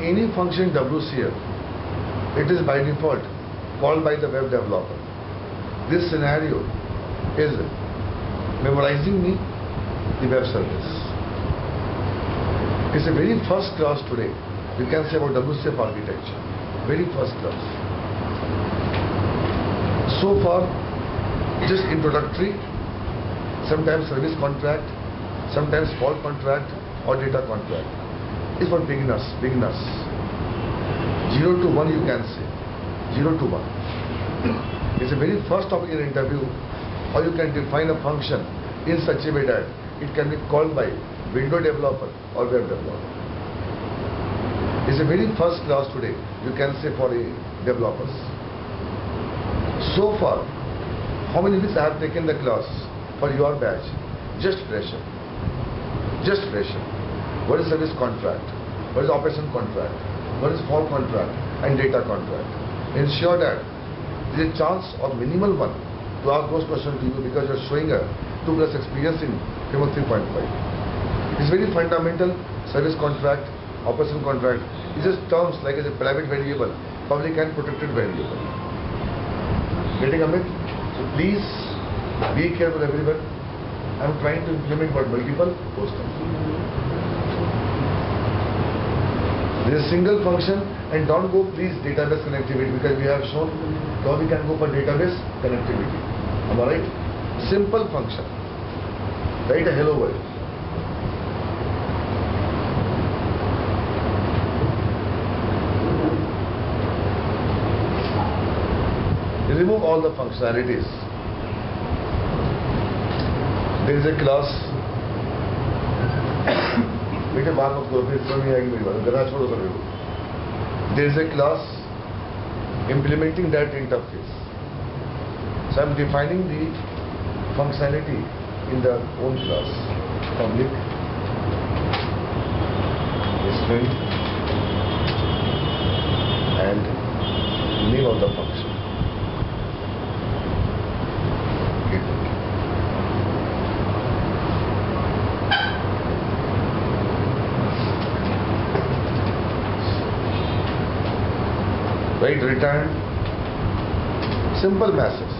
any function WCF, it is by default called by the web developer. This scenario is memorizing me the web service. It's a very first class today. You can say about WCF architecture. Very first class. So far, just introductory, sometimes service contract, sometimes fault contract or data contract. It's for beginners. 0 to 1 you can say. 0 to 1. It's a very first topic in interview, or you can define a function in such a way that it can be called by window developer or web developer. It's a very first class today, you can say, for developers. So far, how many weeks I have taken the class for your batch? Just fresher. Just fresher. What is service contract? What is operation contract? What is fault contract and data contract? Ensure that there is a chance of minimal one to ask those questions to you because you are showing a 2+ experience in framework 3.5. It's very fundamental. Service contract, operation contract. It's just terms like as a private variable, public and protected variable. Getting Amit? So please be careful, everyone. I'm trying to implement what multiple posters. There is a single function, and don't go please database connectivity, because we have shown how we can go for database connectivity. Am I right? Simple function. Write a hello world. Remove all the functionalities. There is a class. बेटे बात मत करो, फिर समझ नहीं आएगी मेरी बात. गधा छोड़ो सभी को. There is a class implementing that interface. So I am defining the functionality in the own class. Public, string, and name of the function. Write return, simple message.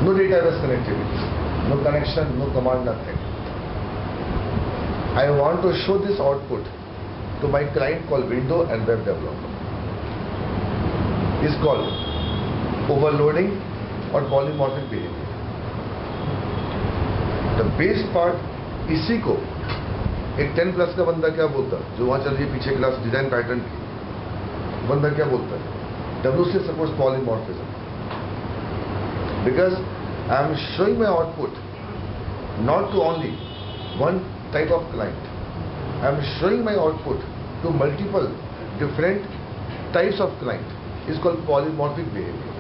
No database connectivity, no connection, no command, nothing. I want to show this output to my client called window and web developer. It's called overloading or polymorphic behavior. The base part, इसी को एक 10+ का बंदा क्या बोलता है, जो वहाँ चल रही है पीछे क्लास डिजाइन पैटर्न की, बंदा क्या बोलता है? WCF supports polymorphism because I am showing my output not to only one type of client. I am showing my output to multiple different types of client. It's called polymorphic behavior.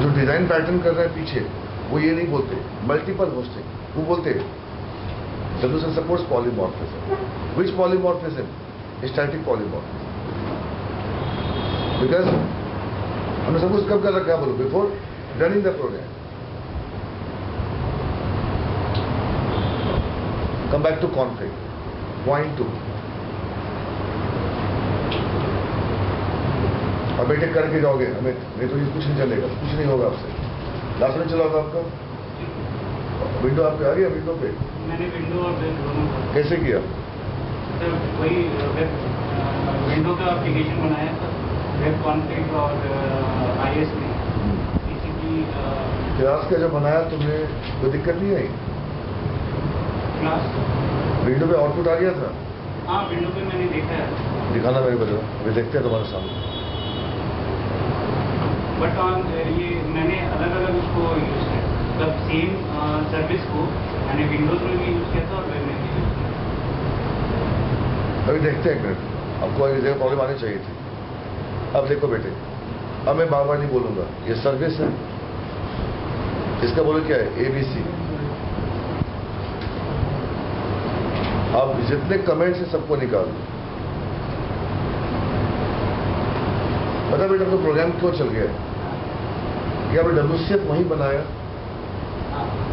जो design pattern कर रहा है पीछे, वो ये नहीं बोलते multiple hosting, वो बोलते WCF supports polymorphism. Which polymorphism? Static polymorphism. Because हमने सब कुछ कब कर रखा है बोलो? Before running the program. Come back to config. Point 2. अब बेटे करके जाओगे अमित, नहीं तो ये कुछ नहीं चलेगा, कुछ नहीं होगा आपसे. लास्ट में चला होगा आपका विंडो. आपके आ गया विंडो पे? मैंने विंडो और वेब दोनों. कैसे किया? सर वही वेब विंडो का एप्लीकेशन बनाया था, वेब कॉन्फ़िग और आईएस में टीसीपी क्लास का जो बनाया तुमने, कोई दिक्कत नहीं आई? क्लास विंडो पे आउटपुट आ गया था? हाँ विंडो पे मैंने देखा है. दिखाना मेरे को जरा, अभी देखते हैं तुम्हारे सामने. बट ऑन ये मैंने अलग अलग उसको यूज़ किया, मतलब सेम सर्विस को मैंने विंडोज में भी यूज़ किया था और वेब में भी यूज़ किया. अभी देखते हैं एक मिनट, आपको एक जगह प्रॉब्लम आनी चाहिए थी. अब देखो बेटे, अब मैं बार बार नहीं बोलूँगा, ये सर्विस है, इसका बोलो क्या है? ABC. अब जितने कमेंट्स हैं सबको निकाल दो. बता बेटा तो प्रोग्राम क्यों चल गया? कि आपने WCF वहीं बनाया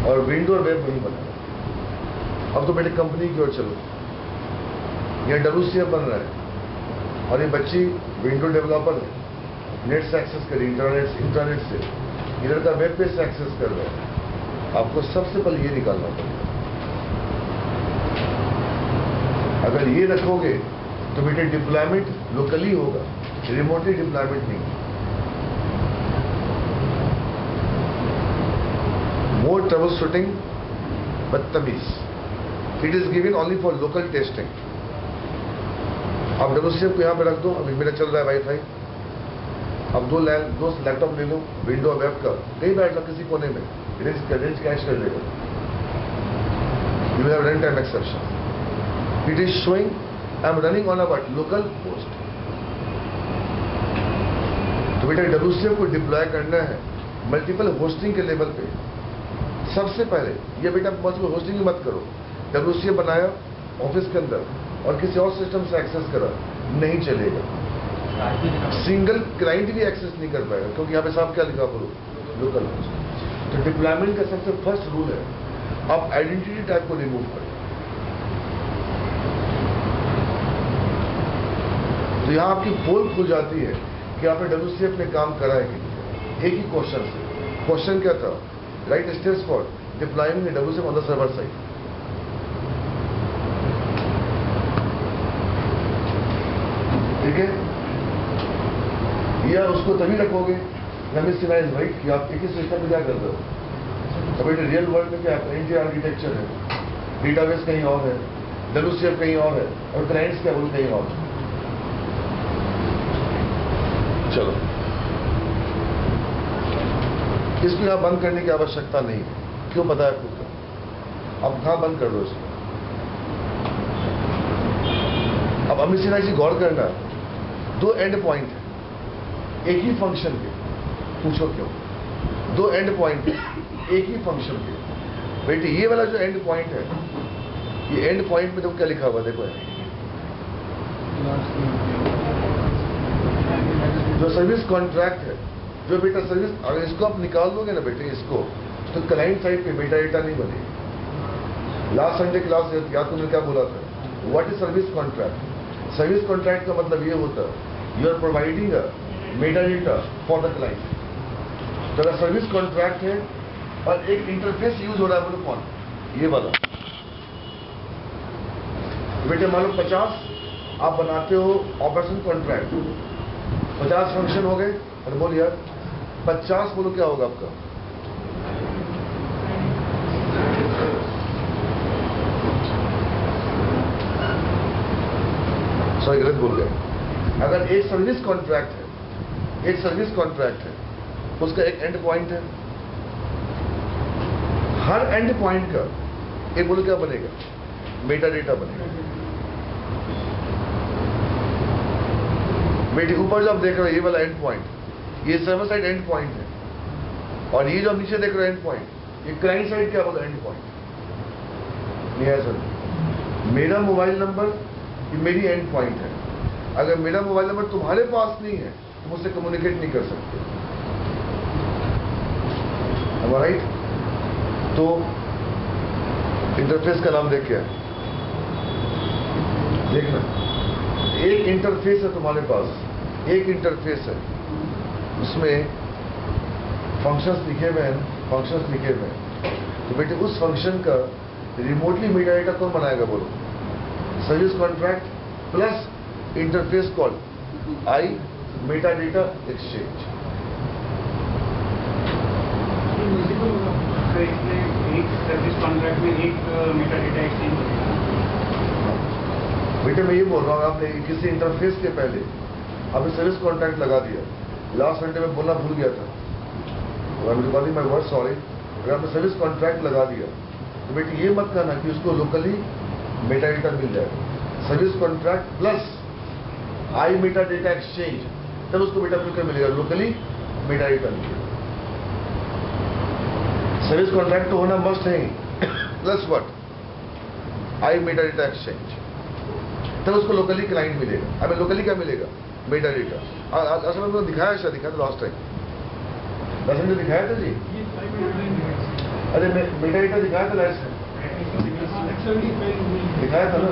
और विंडो और वेब वहीं बनाया। अब तो बेटे कंपनी की ओर चलो, यहाँ WCF बन रहा है और ये बच्ची विंडो डेवलपर है, नेट से एक्सेस कर रही, इंटरनेट से, इधर का वेब पेज से एक्सेस कर रहा है। आपको सबसे पहले ये निकालना पड़ेगा। अगर ये रखोगे तो बेटे डिप्लॉयमेंट लोकली होगा, रिमोटली डिप्लॉयमेंट नहीं। मोर ट्रबल शूटिंग बदतमीज, it is given only for local testing. आप WCF को यहाँ पे रख दो। अभी मेरा चल रहा है वाईफाई, अब दो लैपटॉप ले लो, विंडो वेब का, कहीं बैठ लो किसी कोने में, रेंज कैश कर देगा। You have run time exception. It is showing I am running on a what local host. तो बेटा WCF को डिप्लॉय करना है मल्टीपल होस्टिंग के लेवल पे। सबसे पहले ये बेटा मल्टीपल होस्टिंग मत करो। WCF बनाया ऑफिस के अंदर और किसी और सिस्टम से एक्सेस करा, नहीं चलेगा। सिंगल क्लाइंट भी एक्सेस नहीं कर पाएगा, क्योंकि यहाँ पे साहब क्या लिखा बोलो, लोकल होस्ट। तो डिप्लॉयमेंट का सबसे फर्स्ट रूल है आप आइडेंटिटी टाइप को रिमूव करें। तो यहाँ आपकी पोल खुल जाती है कि आपने WCF में काम करा है कि नहीं। एक ही क्वेश्चन से, क्वेश्चन क्या था, right steps for deploying WCF on the server side. ठीक है, या उसको तभी रखोगे राइट कि आप एक ही सिस्टम में क्या कर रहे हो। अभी रियल वर्ल्ड में क्या है, इंडिया आर्किटेक्चर है, डेटाबेस कहीं और है, WCF कहीं और है, और क्लाइंट्स क्या बोल कहीं और। चलो, इसको यहां बंद करने की आवश्यकता नहीं है। क्यों पता है आपको? अब कहां बंद कर दो इसको। अब अमित सिन्हा जी गौर करना, दो एंड पॉइंट है एक ही फंक्शन के। पूछो क्यों? दो एंड पॉइंट है एक ही फंक्शन के। बेटे ये वाला जो एंड पॉइंट है, ये एंड पॉइंट में तो क्या लिखा हुआ देखो, जो सर्विस कॉन्ट्रैक्ट है, जो बेटा सर्विस, अगर इसको आप निकाल दोगे ना बेटे इसको, तो क्लाइंट साइड पे बेटा डेटा नहीं बनेगा। लास्ट संडे क्लास याद तुमने क्या बोला था, what is service contract? Service contract का मतलब ये होता है you are providing a meta data for the client. तो अगर सर्विस कॉन्ट्रैक्ट है और एक इंटरफेस यूज हो रहा है, बोलो कौन? ये वाला। बेटे मान लो 50 आप बनाते हो ऑपरेशन कॉन्ट्रैक्ट, 50 फंक्शन हो गए, और बोल यार 50 बोलो क्या होगा आपका? सॉरी गलत बोल गए। अगर एक सर्विस कॉन्ट्रैक्ट है, एक सर्विस कॉन्ट्रैक्ट है, उसका एक एंड पॉइंट है, हर एंड पॉइंट का एक बोलो क्या बनेगा? मेटा डेटा बनेगा। बेटे ऊपर जो आप देख रहे हो ये वाला एंड पॉइंट, ये सर्वर साइड एंड पॉइंट है, और ये जो आप नीचे देख रहे हो एंड पॉइंट, ये क्लाइंट साइड क्या बोला? And point. नहीं है सर, मेरा मोबाइल नंबर ये मेरी एंड पॉइंट है। अगर मेरा मोबाइल नंबर तुम्हारे पास नहीं है तो मुझसे कम्युनिकेट नहीं कर सकते। राइट? तो इंटरफेस का नाम देख क्या है, देखना, एक इंटरफेस है तुम्हारे पास, एक इंटरफेस है, उसमें फंक्शंस लिखे हुए हैं, फंक्शंस लिखे हुए हैं। तो बेटे उस फंक्शन का रिमोटली मेटा डेटा कौन बनाएगा बोलो? Service contract plus interface call I metadata exchange. एक सर्विस कॉन्ट्रैक्ट में एक मेटा डेटा एक्सचेंज होगा। बेटे मैं ये बोल रहा हूँ, आपने किसी इंटरफेस के पहले आपने सर्विस कॉन्ट्रैक्ट लगा दिया। लास्ट घंटे में बोलना भूल गया था, माय वर्ड सॉरी। अगर आपने सर्विस कॉन्ट्रैक्ट लगा दिया तो बेटे ये मत कहना कि उसको लोकली मेटा डेटा मिल जाएगा। सर्विस कॉन्ट्रैक्ट प्लस आई मेटा डेटा एक्सचेंज, तब उसको बेटा मिलकर मिलेगा, लोकली मेटा डेटा मिलेगा। सर्विस कॉन्ट्रैक्ट तो होना मस्ट है, plus what? I metadata exchange, तब उसको लोकली क्लाइंट मिलेगा। अब लोकली क्या मिलेगा? Meta data. असल में दिखाया, शायद दिखाया था लास्ट टाइम। लास्ट में दिखाया था जी? अरे मीटर डेटा दिखाया था लास्ट में, दिखाया था ना?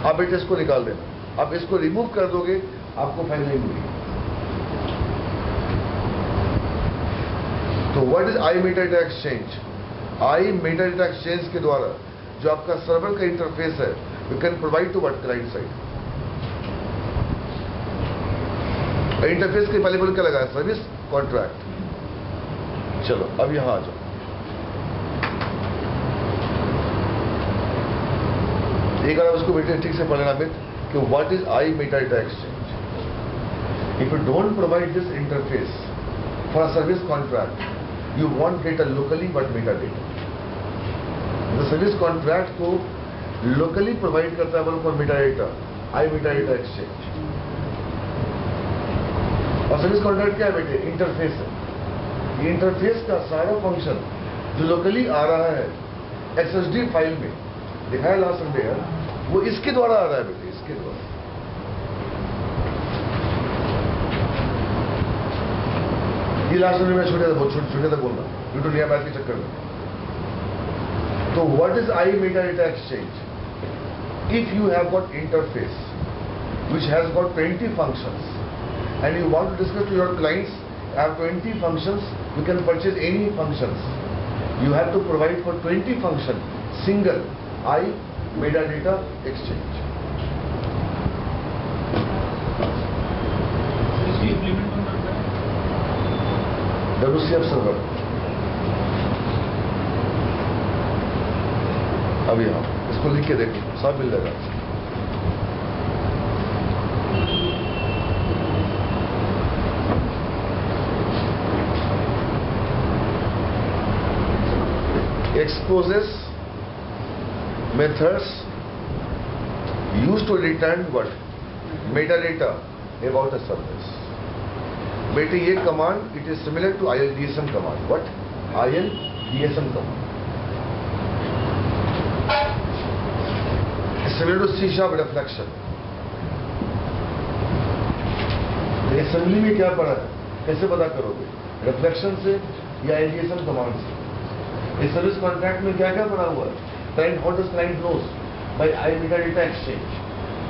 आप बेटे इसको निकाल देना, आप इसको रिमूव कर दोगे आपको फाइल नहीं मिलेगी। तो what is I meta data exchange? I meta data exchange के द्वारा जो आपका सर्वर का इंटरफेस है, you can provide to what client side. Interface के पहले बोल क्या लगा है? Service contract. चलो अब यहां आ जाओ। एक बार उसको बेटे ठीक से पढ़ना अमित कि what is I meta data exchange. If you don't provide this interface for service contract, you want data locally but metadata. The service contract को locally provide करता है for metadata, I metadata exchange. और service contract क्या है बेटे? Interface है। ये interface का सारा फंक्शन जो लोकली आ रहा है XSD फाइल में दिखाया लास्ट संडे है, वो इसके द्वारा आ रहा है बेटे, इसके द्वारा। ये लास्ट में मैं छोटे तक बोल रहा हूँ यूट्यूब या मैथ के चक्कर में। तो what is I meta data exchange? If you have got interface which has got 20 functions and you want to discuss to your clients have 20 functions, you can purchase any functions. You have to provide for 20 function single I metadata exchange. WCF server. अभी हाँ इसको लिख के देखो, सब मिल जाएगा। Exposes methods used to return what? Metadata about a service. बेटे ये command it is similar to ILDSM command. What? ILDSM command similar to C# reflection. Assembly में क्या पढ़ा है, कैसे पता करोगे? रिफ्लेक्शन से या ILDSM कमांड से। इस सर्विस कॉन्ट्रैक्ट में क्या क्या पढ़ा हुआ है? Client, how does client knows? By I metadata exchange.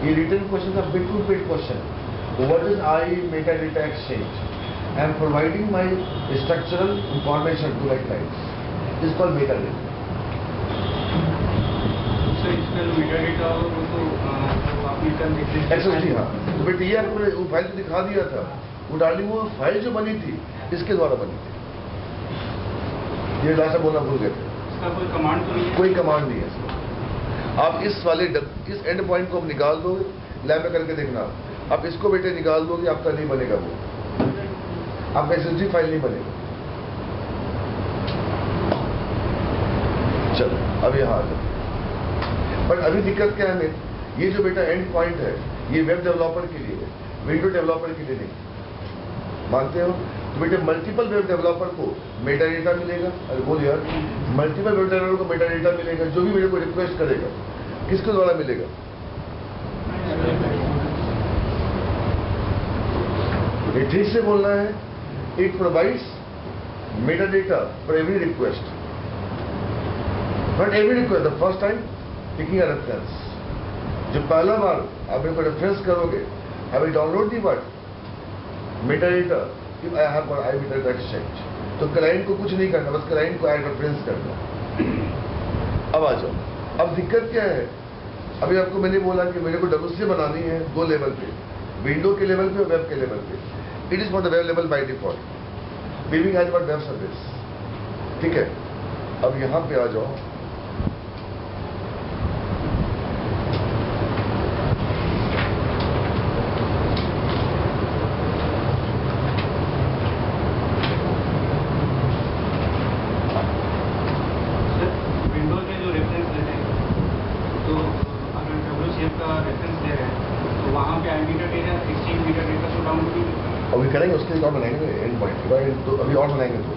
ये रिटन क्वेश्चन है, bit to bit question. What is I metadata exchange? I am providing my structural information to my clients. This is called metadata. So इसमें metadata तो आपने कल देखते हैं। XSD हाँ। तो बेटे ये आपने वो फाइल तो दिखा दिया था, वो डाली वो फाइल जो बनी थी इसके द्वारा बनी थी। ये लास्ट बोलना भूल गए थे। इसका कोई कमांड तो नहीं है? कोई कमांड नहीं है इसमें। आप इस वाले इस एंड पॉइंट को आप निकाल दोगे, लैब में करके देखना। आप इसको बेटे निकाल दोगे, आपका नहीं बनेगा वो, आपका SSD फाइल नहीं बनेगा। चलो अब यहां आ जाओ। बट अभी दिक्कत क्या है, ये जो बेटा एंड पॉइंट है ये वेब डेवलपर के लिए है, विंडो डेवलपर के लिए नहीं। मानते हो? तो बेटे मल्टीपल वेब डेवलपर को मेटा डेटा मिलेगा। अरे बोल यार, मल्टीपल वेब डेवलपर को मेटा डेटा मिलेगा। जो भी मेरे को रिक्वेस्ट करेगा किसके द्वारा मिलेगा? ये ठीक से बोलना है। It provides metadata for every request. Not every request. The first time picking a reference. जो पहला बार आप मेरे को रेफरेंस करोगे, I will download the what? Metadata. If I have got I metadata exchange. तो क्लाइंट को कुछ नहीं करना, बस क्लाइंट को ऐड रेफरेंस करना। अब आ जाओ। अब दिक्कत क्या है? अभी आपको मैंने बोला कि मेरे को WCF बनानी है दो लेवल पे, विंडो के लेवल पे और वेब के लेवल पे। It is for the web level by default. Beaming has got web service. ठीक है? अब यहां पे आ जाओ। विंडो के जो रेफरेंस लेते हैं, तो अगर WCF का रेफरेंस ले रहे हैं तो वहाँ पे आई मेटाडेटा एक्सचेंज मेटाडेटा को डाउनलोड नहीं करता। अभी करेंगे, उसके लिए और बनाएंगे एंड पॉइंट। तो अभी और बनाएंगे तो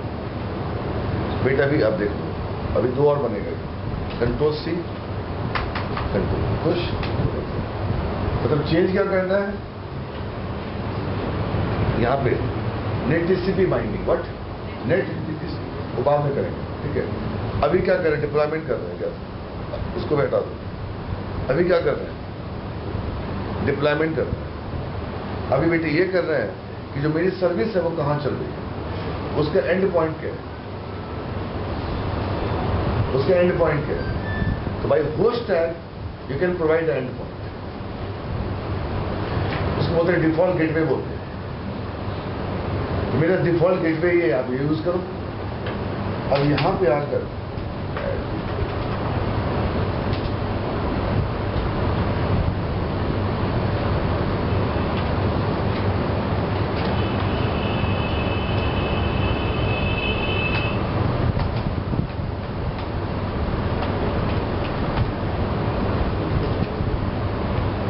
बेटा अभी आप देख लो, अभी दो और बनेगा। Ctrl+C, Ctrl+Push। मतलब चेंज क्या करना है यहाँ पे? Net TCP binding. What? Net वो बाद में करेंगे, ठीक है। अभी क्या करें, डिप्लॉयमेंट कर रहे हैं क्या, इसको भी हटा दो। अभी क्या कर रहे हैं, डिप्लॉयमेंट कर रहे हैं। अभी बेटे ये कर रहे हैं कि जो मेरी सर्विस है वो कहाँ चल रही है, उसका एंड पॉइंट क्या है, उसका एंड पॉइंट क्या है। तो भाई host tag you can provide the end point, उसको बोलते हैं डिफॉल्ट गेटवे बोलते हैं। तो मेरा डिफॉल्ट गेटवे ये आप ये यूज करो। अब यहां पे आकर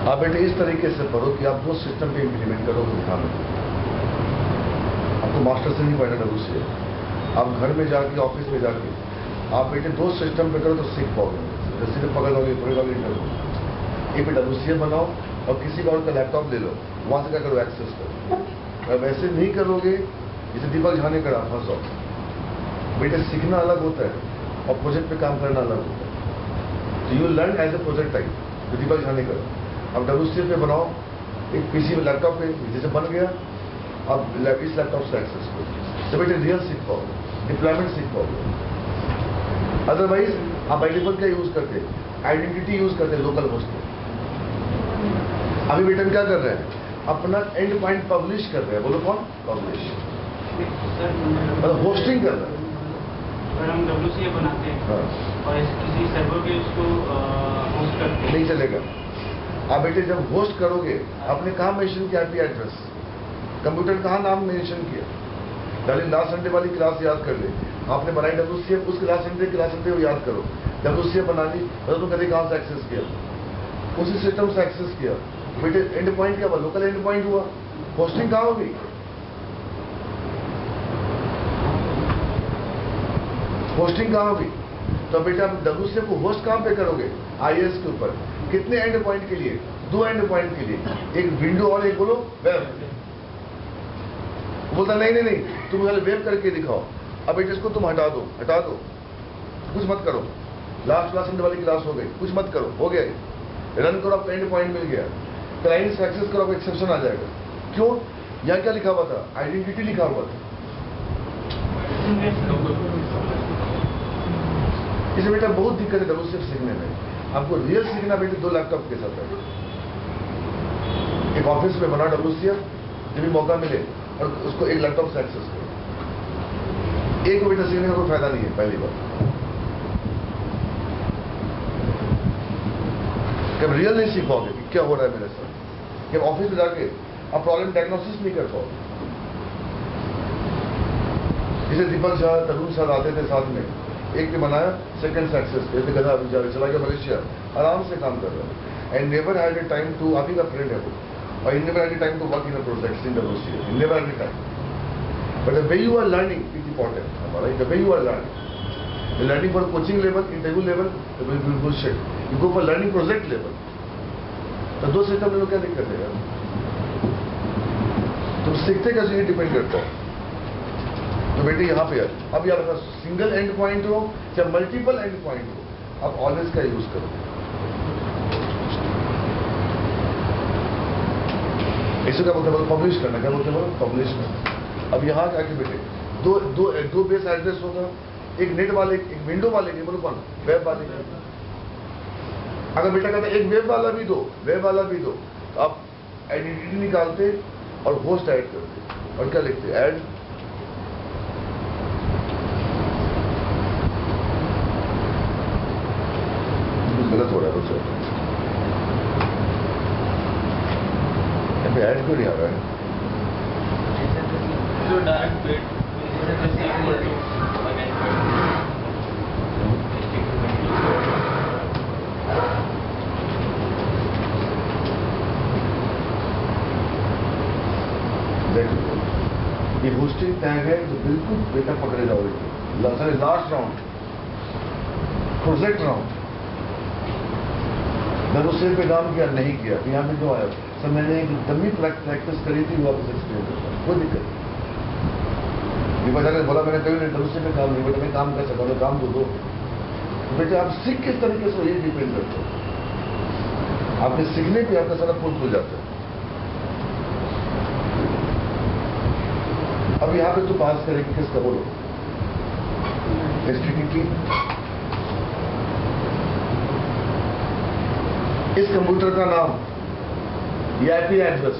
आप बेटे इस तरीके से पढ़ो कि आप जो सिस्टम पे इंप्लीमेंट करो वो ध्यान रखो। आपको मास्टर से नहीं पढ़ना डब्ल्यू से, आप घर में जाके ऑफिस में जाके आप बेटे दो सिस्टम पे करो तो सीख पाओगे। जैसे पकड़ लोगे इंटर एक पे डब्ल्यू बनाओ और किसी और का लैपटॉप ले लो, वहां से क्या करो, एक्सेस करो। अब वैसे नहीं करोगे जैसे दीपक झा ने करा, फंसो। बेटे सीखना अलग होता है और प्रोजेक्ट पे काम करना अलग होता है। तो you learn as a project type, तो दीपक झा ने करा। अब डब्ल्यू पे बनाओ एक पीसी में लैपटॉप पे, जैसे बन गया अब इस लैपटॉप से एक्सेस करो। तो बेटे रियल सीख पाओगे, डिप्लॉयमेंट सीख पाओगे। अदरवाइज आप बाय डिफॉल्ट क्या यूज करते हैं, आइडेंटिटी यूज करते हैं लोकल होस्ट पे। अभी बेटे क्या कर रहे हैं, अपना एंड पॉइंट पब्लिश कर रहे हैं। बोलो कौन, पब्लिश, मतलब होस्टिंग कर रहे हैं। अगर हम WCF बनाते हैं हाँ। और किसी सर्वर पे उसको होस्ट करते हैं, नहीं चलेगा। आप बेटे जब होस्ट करोगे आपने कहाँ मेंशन किया आईपी एड्रेस, कंप्यूटर कहाँ नाम मेंशन किया। डाली लास्ट संडे वाली क्लास याद कर ले, आपने बनाई WCF, उस क्लास संडे को याद करो। WCF बना ली, मतलब तुम कभी कहाँ से एक्सेस किया, उसी सिस्टम से एक्सेस किया। बेटे एंड पॉइंट क्या हुआ, लोकल एंड पॉइंट हुआ। होस्टिंग कहाँ होगी, होस्टिंग कहाँ होगी। तो बेटा आप WCF को होस्ट कहाँ पे करोगे, IIS के ऊपर। कितने एंड पॉइंट के लिए, दो एंड पॉइंट के लिए, एक विंडो और एक बोलो वेब। बोलता नहीं तुम पहले वेब करके दिखाओ। अब बेटे इसको तुम हटा दो, कुछ मत करो। लास्ट क्लास वाली क्लास हो गई, कुछ मत करो, हो गया। रन करो, आपका एंड पॉइंट मिल गया। क्लाइंट से एक्सेस करो, एक्सेप्शन आ जाएगा। क्यों, यहाँ क्या लिखा हुआ था, आइडेंटिटी लिखा हुआ था। इसे बेटा बहुत दिक्कत है WCF सीखने में। आपको रियल सीखना बेटे दो लैपटॉप के साथ है। एक ऑफिस में बना WCF, जब भी मौका मिले और उसको एक लैपटॉप से एक्सेस करो। एक को बेटा सीखने का कोई फायदा नहीं है, पहली बात। जब रियल नहीं सीख पाओगे कि क्या हो रहा है मेरे साथ, जब ऑफिस में जाके आप प्रॉब्लम डायग्नोसिस नहीं कर पाओगे। जैसे दीपक झा, तरुण सर आते थे साथ में, एक ने बनाया, सेकंड से एक्सेस किया, गधा चला गया मलेशिया, आराम से काम कर रहा है। And never had a time to, आप ही का फ्रेंड है वो, और in never had a time to work in a project in WCF, in never had a time. But the way you are learning is important, the way you are learning. You're learning for coaching level, interview level, it will be bullshit. You go for learning project level. तो दो system में क्या दिक्कत है यार, तुम सीखते कैसे ये डिपेंड करता है। तो बेटे यहाँ पे अब यार सिंगल एंड पॉइंट हो या मल्टीपल एंड पॉइंट हो, आप ऑलवेज का यूज करो। इसे क्या बोलते हैं, पब्लिश करना, क्या बोलते हैं, पब्लिश करना। अब यहाँ क्या कि बेटे दो बेस एड्रेस होगा, एक नेट वाले, एक विंडो वाले की, बोलो कौन, वेब वाले की। अगर बेटा कहता है एक वेब वाला भी दो, वेब वाला भी दो, तो आप आइडेंटिटी निकालते और होस्ट ऐड करते और क्या लिखते, ऐड गलत हो रहा है उससे, ऐड क्यों नहीं आ रहा है। जो डायरेक्ट पेड ये होस्टिंग टैग है तो बिल्कुल बेटा पकड़े जाओगे। Last round, project round, WCF पे काम किया नहीं किया, यहाँ पे जो आया सर मैंने एक डमी प्रैक्टिस करी थी, वापस एक्सप्लेन करता, कोई दिक्कत नहीं। बचा ने बोला मैंने कभी डब्ल्यूसी में काम नहीं, बेटा मैं काम कर सकता हूँ, काम तो दो। बेटे आप सीख किस तरीके से, ये डिपेंड करते हो। आपके सीखने पे आपका सारा पुल खुल जाता है। अब यहाँ पे तो पास करेंगे किसका बोलो? एचटीटीपी। इस कंप्यूटर का नाम, ये आईपी एड्रेस,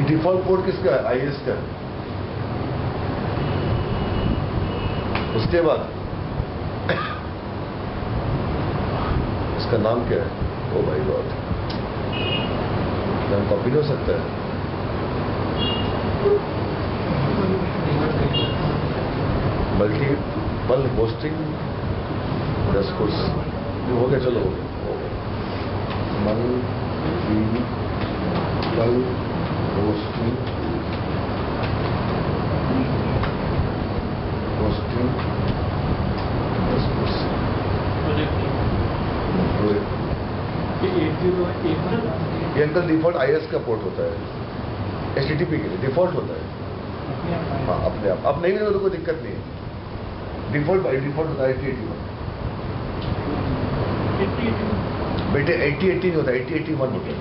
डिफॉल्ट पोर्ट किसका है? आईएस का है। उसके बाद इसका नाम क्या है? ओ भाई गॉड, नाम कॉपी नहीं हो सकता है। मल्टीपल होस्टिंग डिस्कोर्स हो गया, चलो हो गया। मल्टीपल होस्टिंग ये अंकल डिफॉल्ट आईएस का पोर्ट होता है, एचटीटीपी के लिए डिफॉल्ट होता है। हाँ अपने आप, अब नहीं मिले तो कोई दिक्कत नहीं है। डिफॉल्ट होता है 8081। बेटे 8080 होता है, 8081 होता है।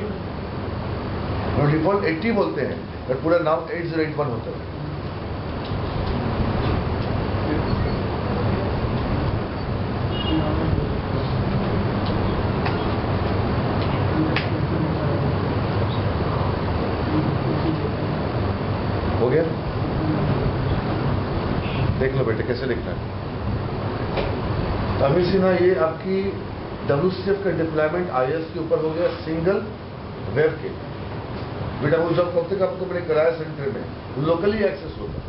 वो डिफॉल्ट 80 बोलते हैं, बट पूरा नाम 8081 होता है। हो गया? देख लो बेटे कैसे लिखना है। अभी से ना ये आपकी WCF का डिप्लॉयमेंट आईएस के ऊपर हो गया, सिंगल वेब के। बेटा वो जब कब तक आपको मैंने कराया सेंटर में, लोकली एक्सेस होता है।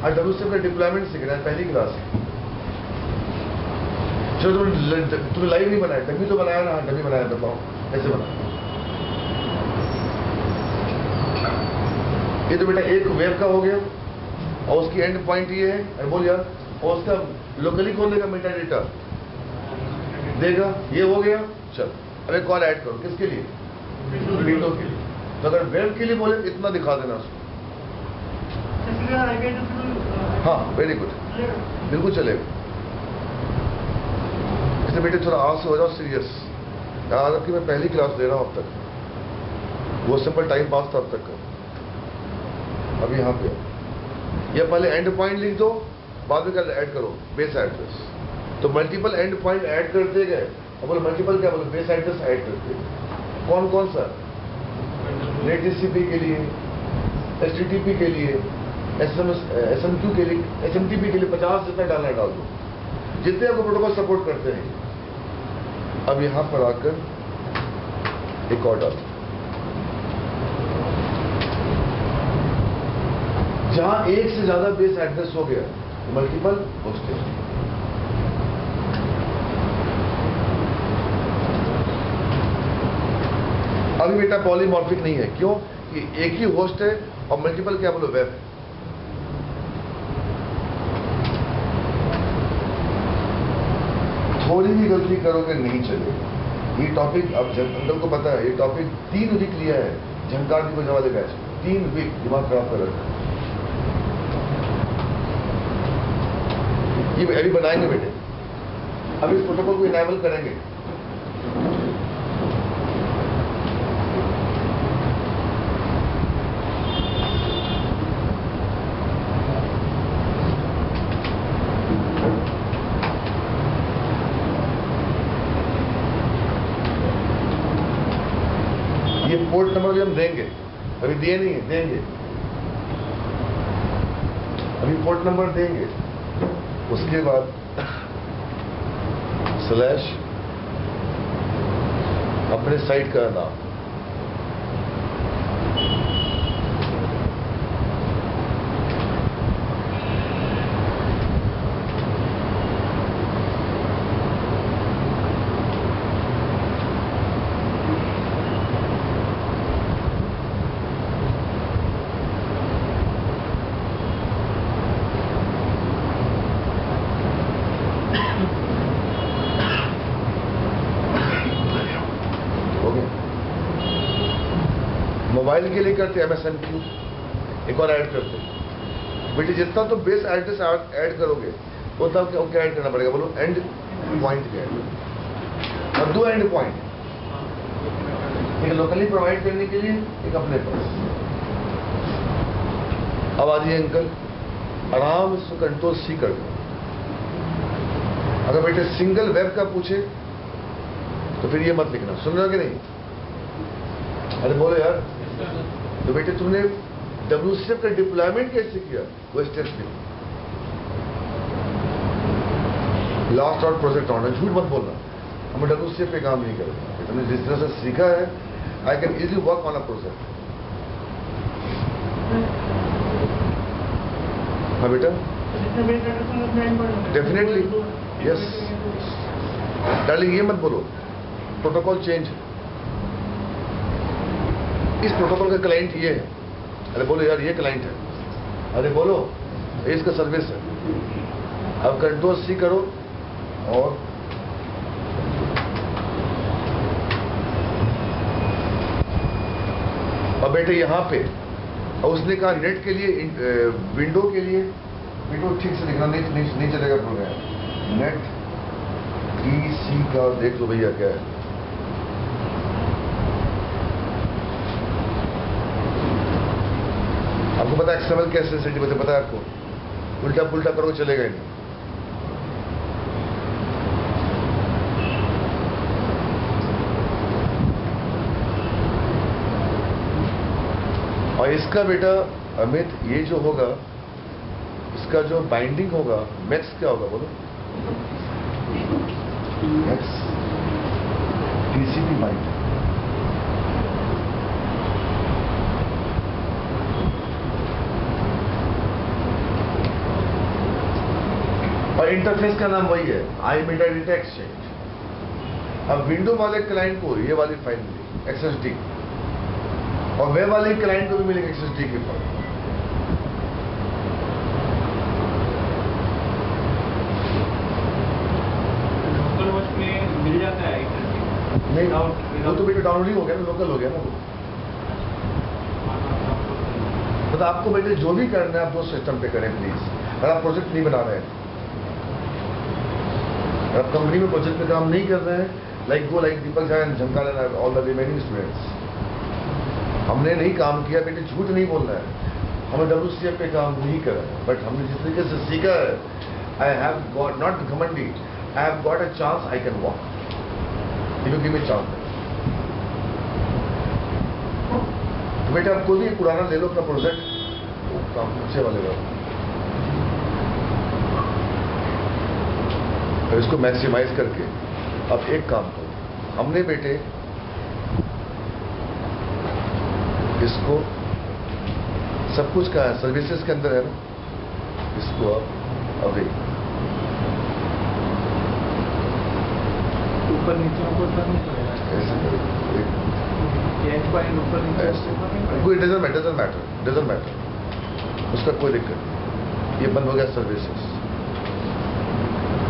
आज WCF का डिप्लॉयमेंट सीख रहा है पहली क्लास से। चलो तुमने लाइव नहीं बनाया, डमी तो बनाया ना? डमी बनाया, बताओ कैसे बनाया? ये तो बेटा एक वेब का हो गया, और उसकी एंड पॉइंट ये है, बोल यार, और उसका लोकली कौन देगा? मेटा डेटा देगा। ये हो गया। चल अब एक और ऐड करो, किसके लिए? विंडो के लिए। तो अगर वेब के लिए बोले इतना दिखा देना उसको। हाँ वेरी गुड, बिल्कुल चलेगा। इसलिए बेटे थोड़ा आज से हो जाओ सीरियस। याद रख कि मैं पहली क्लास ले रहा हूँ अब तक, वो सिंपल टाइम पास था अब तक का। अब यहाँ पे या पहले एंड पॉइंट लिख दो, बाद में कल ऐड करो बेस एड्रेस। तो मल्टीपल एंड पॉइंट ऐड करते गए। अब बोलो मल्टीपल क्या बोलो? बेस एड्रेस ऐड करते गए। कौन कौन सा? नेट टीसीपी के लिए, एचटीटीपी के लिए, एसएमक्यू के लिए, एसएमटीपी के लिए 50 जितना डालना डाल दो, जितने आपको प्रोटोकॉल सपोर्ट करते हैं। अब यहां पर आकर एक और डाल, जहां एक से ज्यादा बेस एड्रेस हो गया तो मल्टीपल होस्टिंग। अभी बेटा पॉलीमॉर्फिक नहीं है, क्यों? कि एक ही होस्ट है और मल्टीपल क्या बोलो? वेब। थोड़ी भी गलती करोगे नहीं चलेगा। ये टॉपिक अब अंकल को पता है, ये टॉपिक 3 वीक लिया है झंकार जी को जमा देगा। 3 वीक दिमाग खराब कर रखा है। ये अभी बनाएंगे बेटे, अब इस प्रोटोकॉल को इनेबल करेंगे। ये पोर्ट नंबर भी हम देंगे, अभी दिए नहीं है, देंगे। अभी पोर्ट नंबर देंगे, उसके बाद स्लैश अपने साइट का नाम, मोबाइल के लिए करते MSNQ, एक और ऐड करते। बेटे जितना तो बेस एड्रेस ऐड करोगे उतना क्या ऐड करना पड़ेगा, बोलो एंड पॉइंट क्या है, और 2 एंड पॉइंट, एक लोकली प्रोवाइड करने के लिए, एक अपने पास। अब आ जाइए अंकल, आराम से कंट्रोल सी कर दो। अगर बेटे सिंगल वेब का पूछे तो फिर ये मत लिखना, सुन रहे हो कि नहीं? अरे बोलो यार। तो बेटे तुमने WCF का डिप्लॉयमेंट कैसे किया, वो स्टेप्स लिखो। लास्ट आउट प्रोजेक्ट ऑनर, झूठ मत बोलना, हम WCF पे काम नहीं करेंगे। तुमने जिस तरह से सीखा है, I can easily work on a project. हाँ बेटा, डेफिनेटली यस। डार्लिंग ये मत बोलो प्रोटोकॉल चेंज है, इस प्रोटोकॉल का क्लाइंट ये है। अरे बोलो यार ये क्लाइंट है, अरे बोलो ये इसका सर्विस है। अब कंट्रोल सी करो और बेटे यहाँ पे उसने कहा नेट के लिए, विंडो के लिए, विंडो ठीक से लिखना नहीं चलेगा प्रोग्राम। नेट TC का देख लो भैया क्या है। आपको पता है XML कैसे सेंसिटिव होते, पता है आपको? उल्टा पुल्टा करोगे चलेगा ही नहीं। और इसका बेटा अमित ये जो होगा, इसका जो बाइंडिंग होगा, मैक्स क्या होगा बोलो? Max TCP bind. और इंटरफेस का नाम वही है, iMedia Data Exchange। अब विंडो वाले क्लाइंट को ये वाली फाइल मिलेगी XSD, और वेब वाले क्लाइंट को भी मिलेगी XSD की फाइल। लोकल होस्ट में मिल जाता है XSD? नहीं, वो तो बेटे डाउनलोड ही हो गया ना, लोकल हो गया ना वो। तो आपको बेटे जो भी करना है आप 2 सिस्टम पे करें प्लीज। अगर आप प्रोजेक्ट नहीं बना रहे हैं, अगर आप कंपनी में प्रोजेक्ट पे काम नहीं कर रहे हैं, लाइक दीपक झा एंड झमका लेना ऑल द रिमेनिंग स्टूडेंट्स, हमने नहीं काम किया बेटे, झूठ नहीं बोलना है। हमें WCF पे काम नहीं करा, बट हमने जिस तरीके से सीखा है, आई हैव गॉट नॉट घमंडी, I have got a chance, I can walk, you give me chance. तो बेटा आप कोई भी पुराना ले लो अपना प्रोजेक्ट, वो काम अच्छे वाले का, तो इसको मैक्सिमाइज करके अब एक काम करो। हमने बेटे इसको सब कुछ का सर्विसेज के अंदर है ना, इसको आप अभी ऊपर नीचे ऊपर करना पड़ेगा, ऐसे करो, ऊपर नीचे कोई डजंट मैटर, उसका कोई दिक्कत नहीं। ये बंद हो गया सर्विसेज,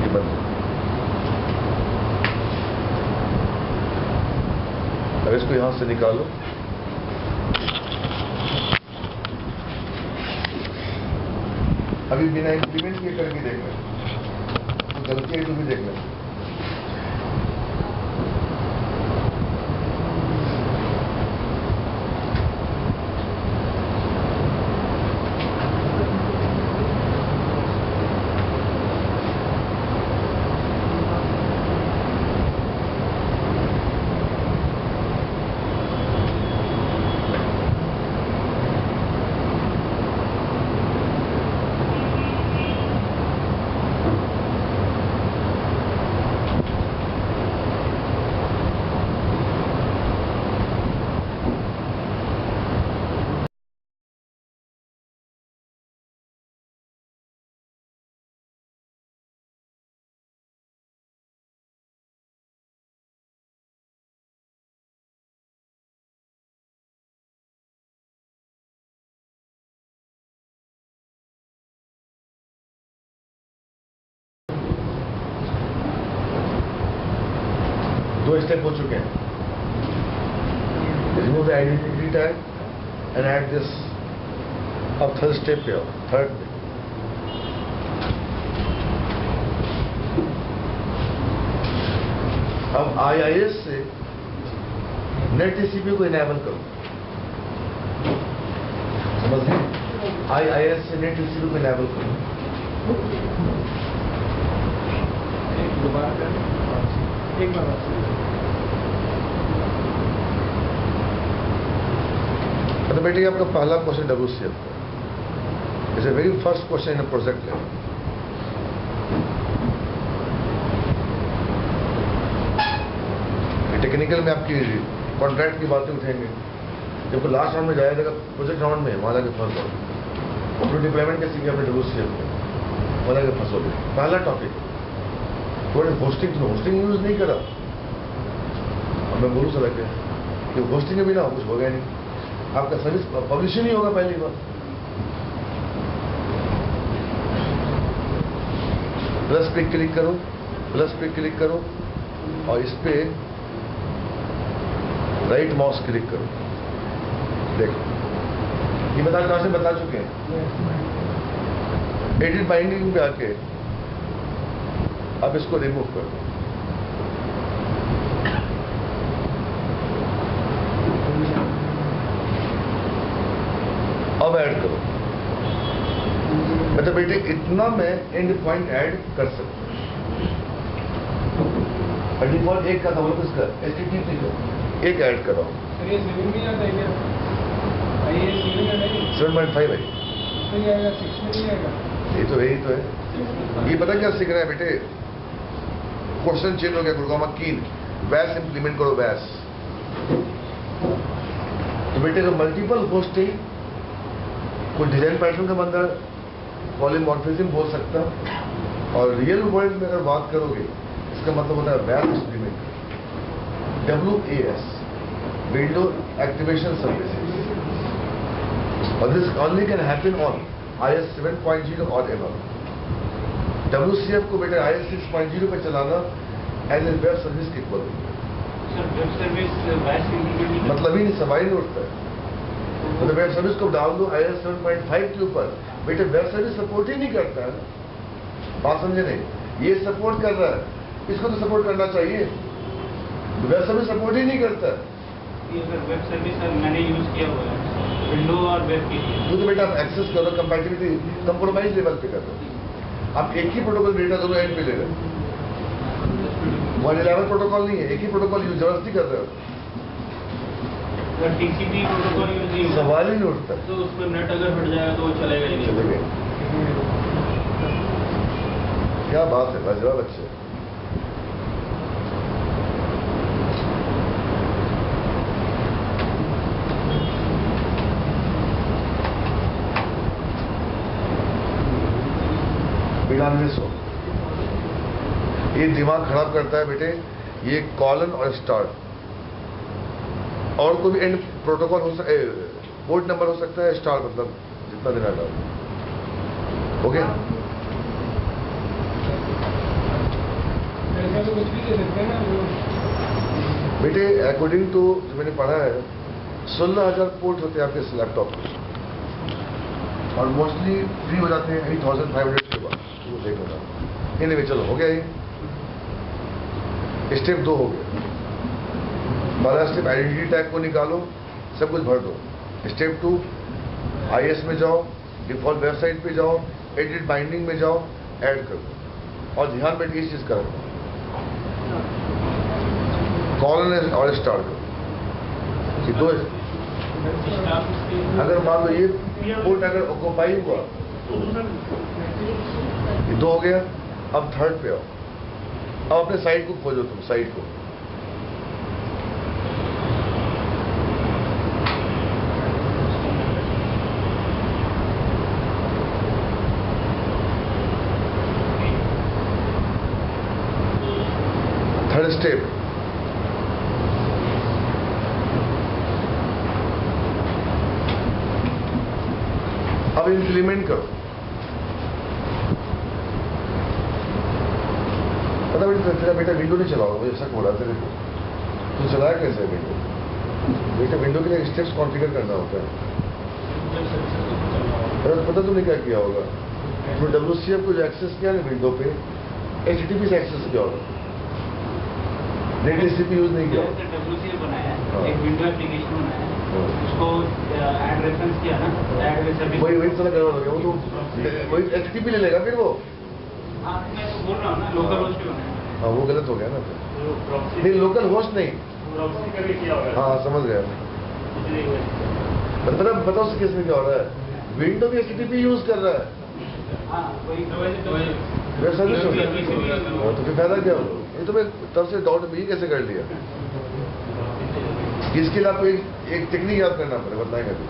ये बंद। अब इसको यहां से निकालो, अभी बिना इंप्लीमेंट किए करके देख लें, तो गलती है तो भी देख लें। दो स्टेप हो चुके हैं। Remove the identity tag, and add this. अब थर्ड स्टेप पे आओ, थर्ड पे अब IIS से नेट TCP को इनेबल करो, समझ गए? IIS से नेट TCP को इनेबल करो। दोबारा कर एक बार तो बेटे आपका पहला क्वेश्चन WCF का is a very first question in project level. Technical में आपकी कॉन्ट्रैक्ट की बातें उठेंगे, जब लास्ट राउंड में जाया जाएगा प्रोजेक्ट राउंड में वहां जाके फंस जाओगे, अपने डिप्लॉयमेंट कैसे किया अपने WCF में वहां जाके फंसोगे। पहला टॉपिक थोड़े होस्टिंग यूज नहीं करा, अब मैं बोलूँ सर कि होस्टिंग के बिना कुछ हो गया नहीं, आपका सर्विस पब्लिश ही नहीं होगा पहली बार। प्लस पे क्लिक करो, प्लस पे क्लिक करो और इस पे राइट माउस क्लिक करो। देखो ये बता चुके हैं। एडिट बाइंडिंग पे आके अब इसको रिमूव कर दो। अब ऐड करो। मतलब बेटे इतना मैं एंड पॉइंट ऐड कर सकता हूं। डिफॉल्ट एक का था बोलो किसका, HTTP का एक ऐड करो। सर ये 7 में जाता है क्या? ये 7.5 है, इसमें नहीं आएगा, 6 में नहीं आएगा। यही तो है। ये पता क्या सीख रहे हैं बेटे, क्वेश्चन चेंज हो गया गुरुगामा कीन, वैस इंप्लीमेंट करो वैस। तो बेटे जो मल्टीपल होस्टिंग कोई डिजाइन पैटर्न का बंदा पॉलीमॉर्फिज्म बोल सकता, और रियल वर्ल्ड में अगर बात करोगे इसका मतलब होता है वैस implement, WAS, window activation services, और this only can happen on IS 7.0 और एबव। WCF को बेटे IS 6.0 पे चलाना एज ए वेब सर्विस के इक्वल सर वेब सर्विस वैस इंप्लीमेंट मतलब ही नहीं, सवाल नहीं उठता है। मतलब वेब सर्विस को डाल दो IS 7.5 के ऊपर, बेटे वेब सर्विस सपोर्ट ही नहीं करता है ना, बात समझे नहीं? ये सपोर्ट कर रहा है, इसको तो सपोर्ट करना चाहिए, वेब सर्विस सपोर्ट ही नहीं करता। ये सर वेब सर्विस मैंने यूज किया हुआ है विंडो और वेब के लिए। तो बेटा आप एक्सेस करो, कंपैटिबिलिटी कंप्रोमाइज लेवल पे कर दो। आप एक ही प्रोटोकॉल डेटा दोनों एंड पे ले रहे हो, 111 प्रोटोकॉल नहीं है, एक ही प्रोटोकॉल यूज जबरदस्ती कर रहे हो, TCP प्रोटोकॉल यूज नहीं होगा सवाल ही नहीं उठता। तो उस पर नेट अगर हट जाएगा तो वो चलेगा ही नहीं। चले गए, क्या बात है लाजवाब बच्चे। ये दिमाग खराब करता है बेटे, ये कॉलन और स्टार्ट और कोई भी एंड प्रोटोकॉल हो सकता है, पोर्ट नंबर हो सकता है, स्टार मतलब जितना देना डाल। ओके ऐसा तो कुछ भी दे सकते हैं ना बेटे, अकॉर्डिंग टू जो मैंने पढ़ा है 16,000 पोर्ट होते हैं आपके इस लैपटॉप में, और मोस्टली फ्री हो जाते हैं 8,500 के बाद। वो देखो इन्हें चलो हो गया ये स्टेप 2 हो गया। पहला स्टेप आइडेंटिटी टैग को निकालो, सब कुछ भर दो। स्टेप 2 IS में जाओ, डिफॉल्ट वेबसाइट पे जाओ, एडिट बाइंडिंग में जाओ, ऐड कर दो। और ध्यान बैठ इस चीज का कॉलन और स्टार करो, ये दो। अगर मान लो ये पोर्ट अगर ऑक्यूपाई हुआ, ये 2 हो गया। अब थर्ड पे आओ, अब अपने साइट को खोजो, तुम साइट को थर्ड स्टेप अब इंप्लीमेंट करो। पता तेरा बेटा विंडो नहीं चलाओ, मुझे शक हो रहा तेरे को, तो चलाया कैसे विंडो? बेटा विंडो के लिए स्टेप्स कॉन्फ़िगर करना होता है। जब सक्सेसफुल चल रहा होगा। अरे पता तुमने क्या किया होगा, तुमने WCF को जो एक्सेस किया ना विंडो पे, HTTP से एक्सेस किया होगा, नेट TCP यूज नहीं किया होगा। WCF बनाया हाँ। है, एक विंडो एप्लीकेशन बनाया है, हाँ। उसको ऐड रेफरेंस किया ना, ऐड सर्विस। वही तरह करना होगा, वो तो वही HTTP ले लेगा फिर वो। हाँ मैं तो बोल रहा हूँ ना, लोकल होस्ट भी बनाया है। हाँ वो गलत हो गया ना फिर। तो प्रॉक्सी नहीं लोकल होस्ट नहीं, प्रॉक्सी करके किया होगा। हाँ समझ गया। इसलिए वो- बताओ उस केस में क्या हो रहा है, विंडो भी HTTP यूज कर रहा है, हाँ वही वेब सर्विस हो गया। हाँ, तो फिर फायदा क्या हो, ये तो मैं तब से डाउट भी कैसे कर लिया। इसके लिए आपको एक टेक्निक याद करना पड़ेगा, बताएगा भी।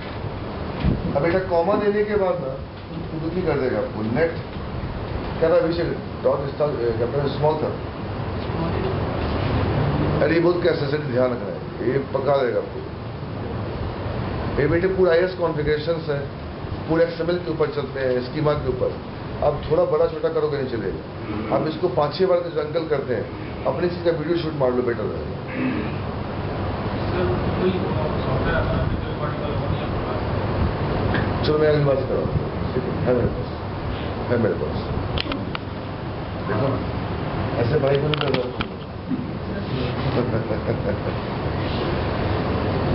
अब बेटा कॉमा देने के बाद ना तो दुखी कर देगा आपको। नेट क्या था विषय, डॉट स्मॉल था, अरे ये बहुत कैसे ध्यान रखना है, ये पका देगा आपको। ये बेटे पूरा IS कॉन्फ़िगरेशंस है, पूरे XML के ऊपर चलते हैं, स्कीमा के ऊपर। आप थोड़ा बड़ा छोटा करोगे नहीं चलेगा। आप इसको 5-6 बार जो अंकल करते हैं, अपनी चीज का वीडियो शूट मार लो, बेटर रहेगा। कोई सॉफ्टवेयर आता है वीडियो रिकॉर्डिंग वाला वो नहीं आपके पास? चलो मैं अगली बार से कराऊँ, ठीक है मेरे पास, है मेरे पास। देखो ना, ऐसे भाई को नहीं कर रहा।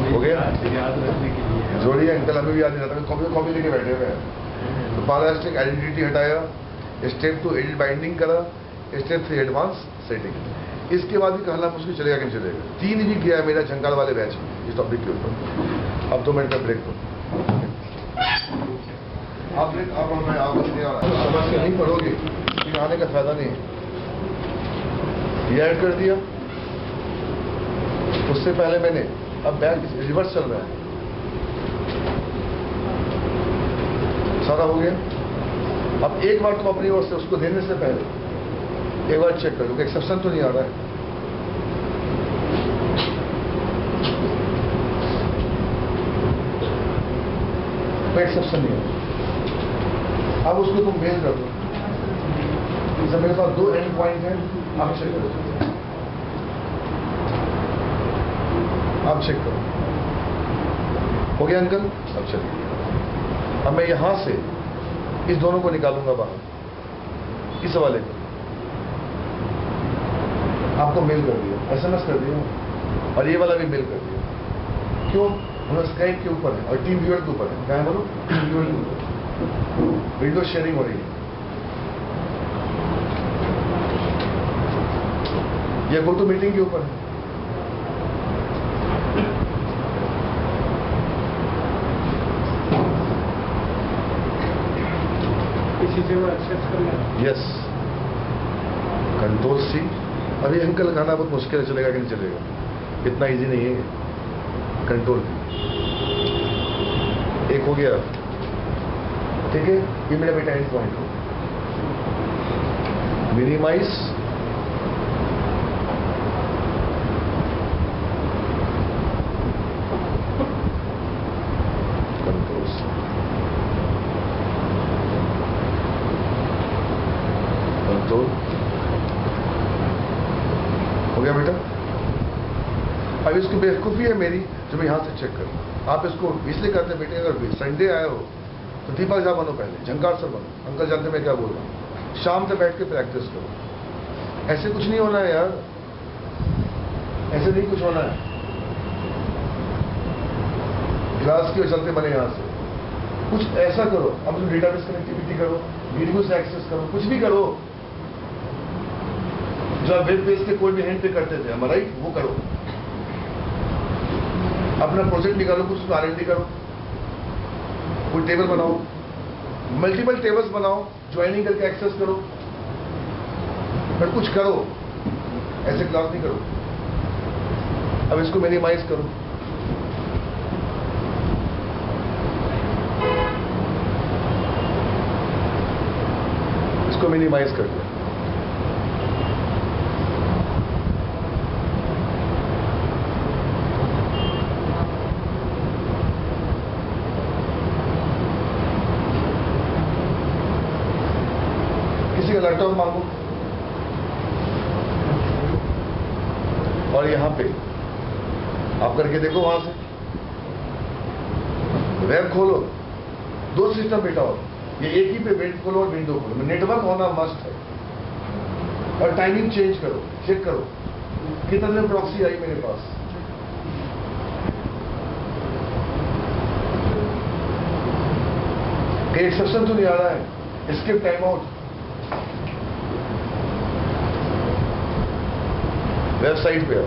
हो गया याद रखने के लिए जोड़ी अंकल हमें भी याद नहीं रहता, कॉपी लेके बैठे हुए हैं। तो पारास्टिक आइडेंटिटी हटाया, स्टेप 2 एडिट बाइंडिंग करा, स्टेप 3 एडवांस सेटिंग। इसके बाद भी कहना मुश्किल चलेगा कि नहीं चलेगा। 3 भी किया है मेरा झंकार वाले बैच में इस टॉपिक के ऊपर। अब 2 मिनट का ब्रेक दो। आप मैं आपस नहीं आ रहा, समझ के नहीं पढ़ोगे फिर आने का फायदा नहीं है। ये ऐड कर दिया, उससे पहले मैंने, अब बैक रिवर्स चल रहा है, सारा हो गया। अब एक बार तुम अपनी ओर से उसको देने से पहले एक बार चेक करो कि एक्सेप्शन तो नहीं आ रहा है। कोई एक्सेप्शन नहीं है। अब उसको तुम मेल कर दो। जैसे मेरे पास 2 एंड पॉइंट हैं, आप चेक करो, आप चेक करो। हो गया अंकल? अब चलिए, अब मैं यहां से इस दोनों को निकालूंगा बाहर, इस वाले को। आपको मेल कर दिया, SMS कर दिया, और ये वाला भी मेल कर दिया। क्यों? हम स्काइप के ऊपर है और टीम व्यूअर के ऊपर है। क्या है बोलो? टीम व्यूअर के ऊपर विंडो शेयरिंग हो रही है। ये गो टू मीटिंग के ऊपर है। किसी से वो एक्सेस कर लें। Yes, control C। अभी अंकल लगाना बहुत मुश्किल है, चलेगा कि नहीं चलेगा, इतना इजी नहीं है। कंट्रोल एक हो गया, ठीक है। ये मेरा बेटा एंड पॉइंट हो, मिनिमाइज, कंट्रोल C, कंट्रोल हो गया बेटा। अब इसको बेवकूफ़ी है मेरी जो मैं यहाँ से चेक करूँ। आप इसको इसलिए करते हैं बेटे, अगर संडे आया हो तो दीपक झा बनो, पहले झंकार सर बनो। अंकल जानते मैं क्या बोल रहा हूँ, शाम तक बैठ के प्रैक्टिस करो। ऐसे कुछ नहीं होना है यार, ऐसे नहीं कुछ होना है। क्लास के चलते बने यहाँ से कुछ ऐसा करो। अब तुम डेटाबेस कनेक्टिविटी करो, वीडियो से एक्सेस करो, कुछ भी करो जो आप वेब पेज के कोई भी हैंड पे करते थे, हम राइट, वो करो। अपना प्रोजेक्ट निकालो, कुछ R&D करो, कोई टेबल बनाओ, मल्टीपल टेबल्स बनाओ, ज्वाइनिंग करके एक्सेस करो, पर कुछ करो, ऐसे क्लास नहीं करो। अब इसको मिनिमाइज करो, इसको मिनिमाइज कर दो। लैपटॉप मांगो, और यहां पे आप करके देखो, वहां से वेब खोलो, दो सिस्टम बेटा हो, ये एक ही पे वेट खोलो और विंडो खोलो, नेटवर्क होना मस्ट है। और टाइमिंग चेंज करो, चेक करो कितने प्रॉक्सी आई मेरे पास। कहीं एक्सेप्शन तो नहीं आ रहा है, स्किप टाइम आउट। वेबसाइट पे आओ,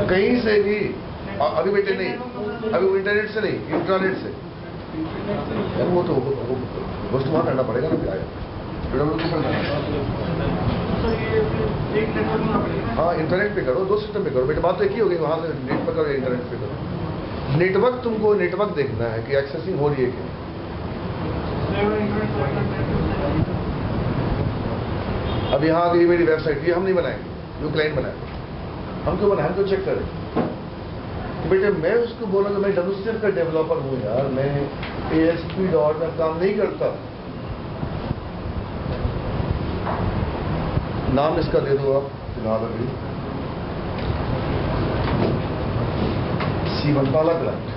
कहीं से भी, अभी बेटे नहीं, अभी इंटरनेट से नहीं, इंटरनेट से। यार वो तो होस्ट वहाँ करना पड़ेगा ना, फिर आया हाँ इंटरनेट पे करो, दो सिस्टम पे करो बेटे, बात तो एक ही हो गई। वहाँ से नेट पे करो या इंटरनेट पे करो। नेटवर्क, तुमको नेटवर्क देखना है कि एक्सेसिंग हो रही है कि। अब यहाँ आ गई मेरी वेबसाइट, ये हम नहीं बनाएंगे, जो क्लाइंट बनाए। हम क्यों बनाए, हम तो चेक करें तो बेटे मैं उसको बोला कि मैं WCF का डेवलपर हूँ यार, मैं ASP.NET में काम नहीं करता। नाम इसका दे दो आप फिलहाल अभी, सीवनपाला क्लाइंट।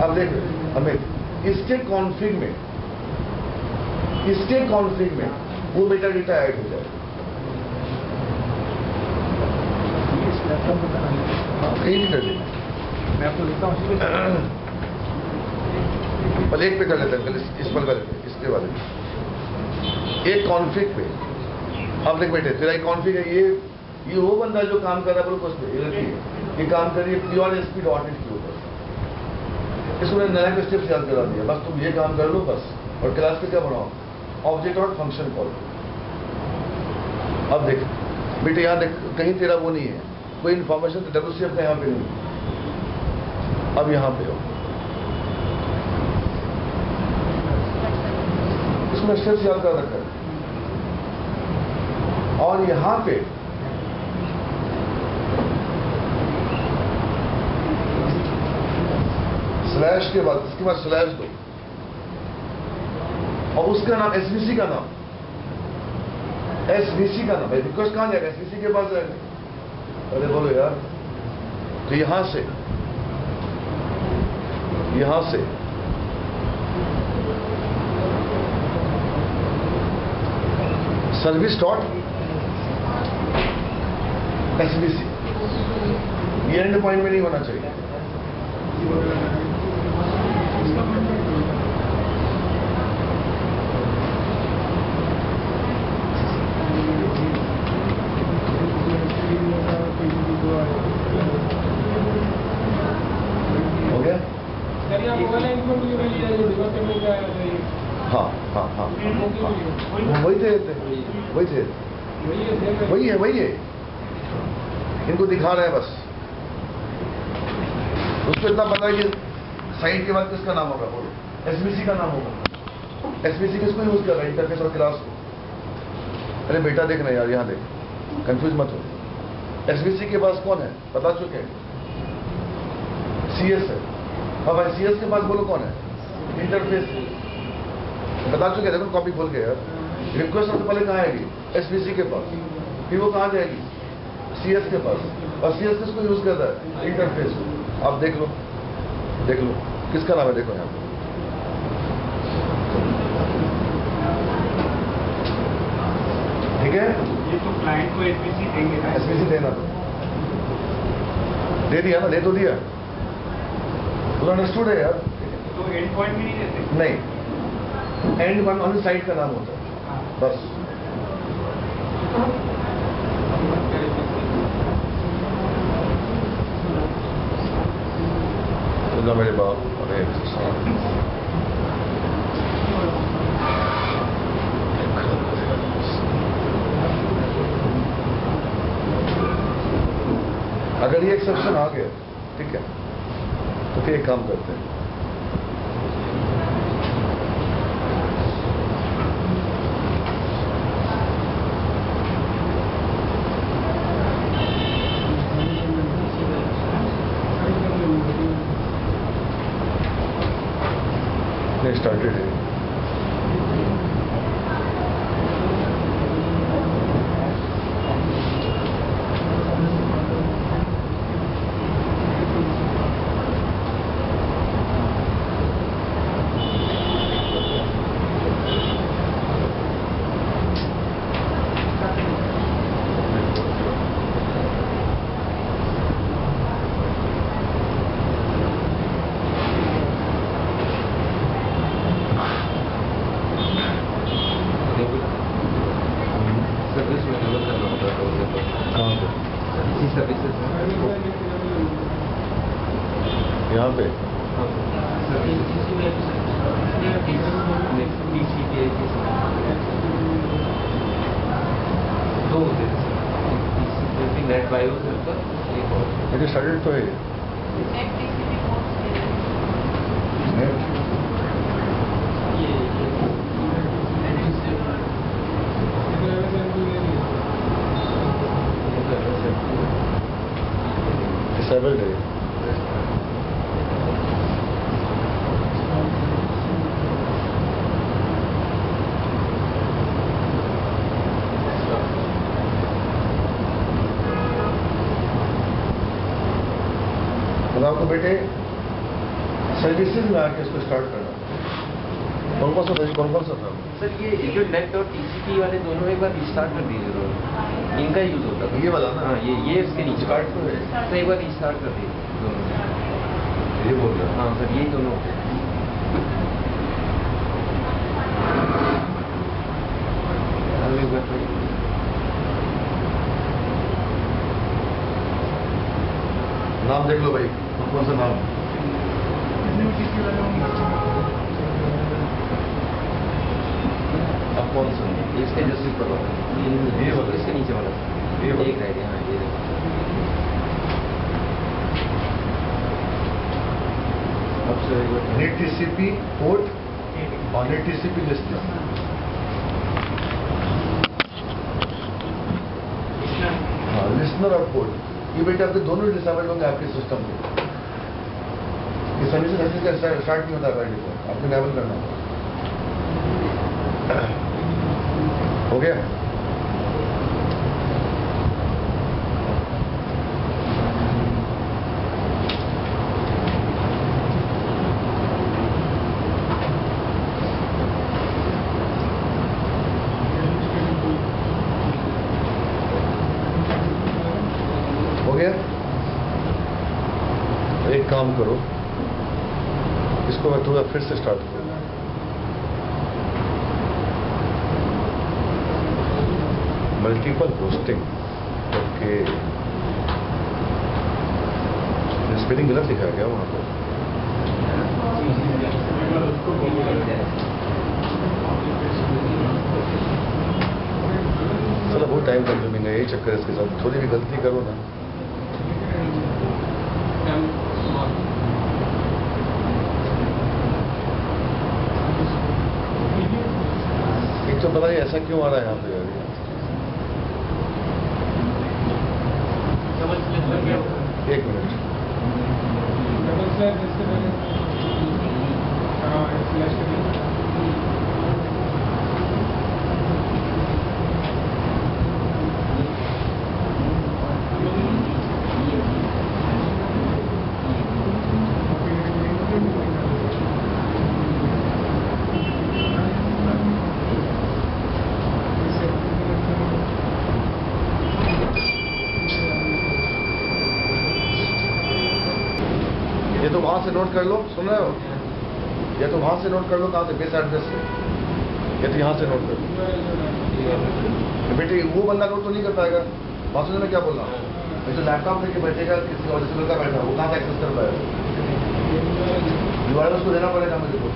अब देख अमित, इसके कॉन्फ़िग में वो मेटा डेटा ऐड हो जाए। कहीं भी कर देना, मैं आपको लिखता हूँ। पहले एक पे कर लेते हैं, इस पर कर लेते हैं, इसके वाले में। एक कॉन्फ़िग पे, अब देख बेटे तेरा एक कॉन्फ़िग है, ये वो बंदा जो काम कर रहा है, बोलो उस पर ये काम कर रही है प्योर ASP.NET के ऊपर। इसमें नया का स्टेप्स याद करा दिया, बस तुम ये काम कर लो बस। और क्लास पे क्या बनाओ, ऑब्जेक्ट और फंक्शन कॉल। अब देख बेटे यहाँ देख, कहीं तेरा वो नहीं है, कोई इन्फॉर्मेशन तो WCF का यहाँ पे नहीं। अब यहाँ पे हो, इसमें स्टेप्स याद कर रखा है। और यहाँ पे स्लैश के बाद, इसके बाद स्लैश दो, और उसका नाम SVC का नाम, SVC का नाम है। रिक्वेस्ट कहां जाएगा, SVC के पास जाएगा। अरे बोलो यार, तो यहां से सर्विस डॉट SVC, ये एंड पॉइंट में नहीं होना चाहिए। हो गया? हाँ हाँ हाँ, वही थे, वही है, इनको दिखा रहे हैं बस। उसको इतना पता है कि साइट के बाद किसका नाम होगा, बोलो SVC का नाम होगा। SVC किसको यूज कर रहा है, इंटरफेस और क्लास को। अरे बेटा देखना यार, यहाँ देख, कंफ्यूज मत हो। SVC के पास कौन है बता चुके हैं, CS है। अब CS के पास बोलो कौन है, इंटरफेस बता चुके हैं। देखो कॉपी खोल के यार, रिक्वेस्ट सबसे पहले कहाँ आएगी, SVC के पास, फिर वो कहाँ जाएगी, CS के पास। और CS किसको यूज करता है, इंटरफेस। आप देख लो किसका नाम है, देखो यहाँ पे। ठीक है, ये तो क्लाइंट को SVC देंगे ना, SVC देना दे दिया ना, दे तो दिया, तो अंडरस्टूड है यार। तो एंड पॉइंट भी नहीं देते, नहीं, एंड वन ऑन साइट का नाम होता है बस। तो मेरे बाप, अरे अगर ये एक्सेप्शन आ गया, ठीक है, तो फिर एक काम करते हैं, started it. सर्विसेज यहाँ पे दो होते हैं सर, नेट बायो सर का एक और ये स्टार्टेड तो है नेट डिसेबल्ड है अब आपको बेटे सर्विसेज में आके इसको स्टार्ट करना कौन कौन सा था सर। ये जो नेट और टीसीपी वाले दोनों एक बार रिस्टार्ट कर दीजिए जरूर, इनका यूज होता है ये वाला ना हाँ ये इसके नीचे स्टार्ट तो है तो एक बार रिस्टार्ट कर दीजिए दोनों। ये बोल रहा हाँ सर यही दोनों होते हैं। अब एक बार try कीजिए। नाम देख लो भाई कौन सा नाम अब कौन सा इसके जस्ट ऊपर वाला ये वाला? इसके नीचे वाला ये वाला? एक रह गया हाँ ये देखो। अब से नेट टीसीपी पोर्ट और नेट टीसीपी लिस्टिंग हाँ लिस्नर और पोर्ट ये बेटे आपके दोनों डिसेबल्ड होंगे आपके सिस्टम में। ये सर्विसेज ऐसे स्टार्ट नहीं होता है आपको इनेबल करना होगा। हो गया हो गया। एक काम करो इसको मैं थोड़ा फिर से स्टार्ट करूँ मल्टीपल होस्टिंग ओके स्पेलिंग गलत लिखा गया वहाँ पर चलो बहुत टाइम कंज्यूमिंग है यही चक्कर है इसके साथ थोड़ी भी गलती करो ना एक तो पता नहीं ऐसा क्यों आ रहा है यहाँ पे यार एक मिनट ये तो वहां से नोट कर लो सुन रहे हो या तो वहां से नोट कर लो कहाँ से बेस एड्रेस से या तो यहाँ से नोट कर लो बेटे वो बंदा नोट तो नहीं कर पाएगा बात सुनने में क्या बोल रहा हूँ मैं जो लैपटॉप लेके बैठेगा किसी और जिस लड़का बैठा वो कहाँ से एक्सेस कर पाएगा यूआरएल उसको देना पड़ेगा मुझे को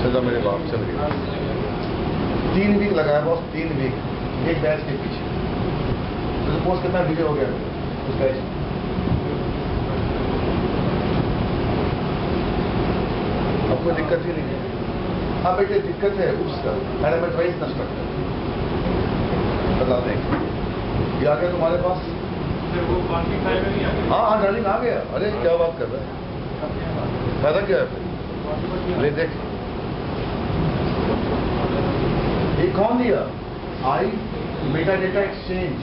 चल मेरे बाप चल गया 3 वीक लगाया बॉस 3 वीक एक बैच के पीछे तो सपोज कितना डिले हो गया उस बैच अब कोई दिक्कत ही नहीं है हाँ बेटे दिक्कत है उसका पैरामीटराइज कंस्ट्रक्टर बताते हैं ये आ गया तुम्हारे पास हाँ हाँ डार्लिंग आ गया अरे क्या बात कर रहा है फायदा क्या है फिर ले देख ये कौन दिया आई मेटा डेटा एक्सचेंज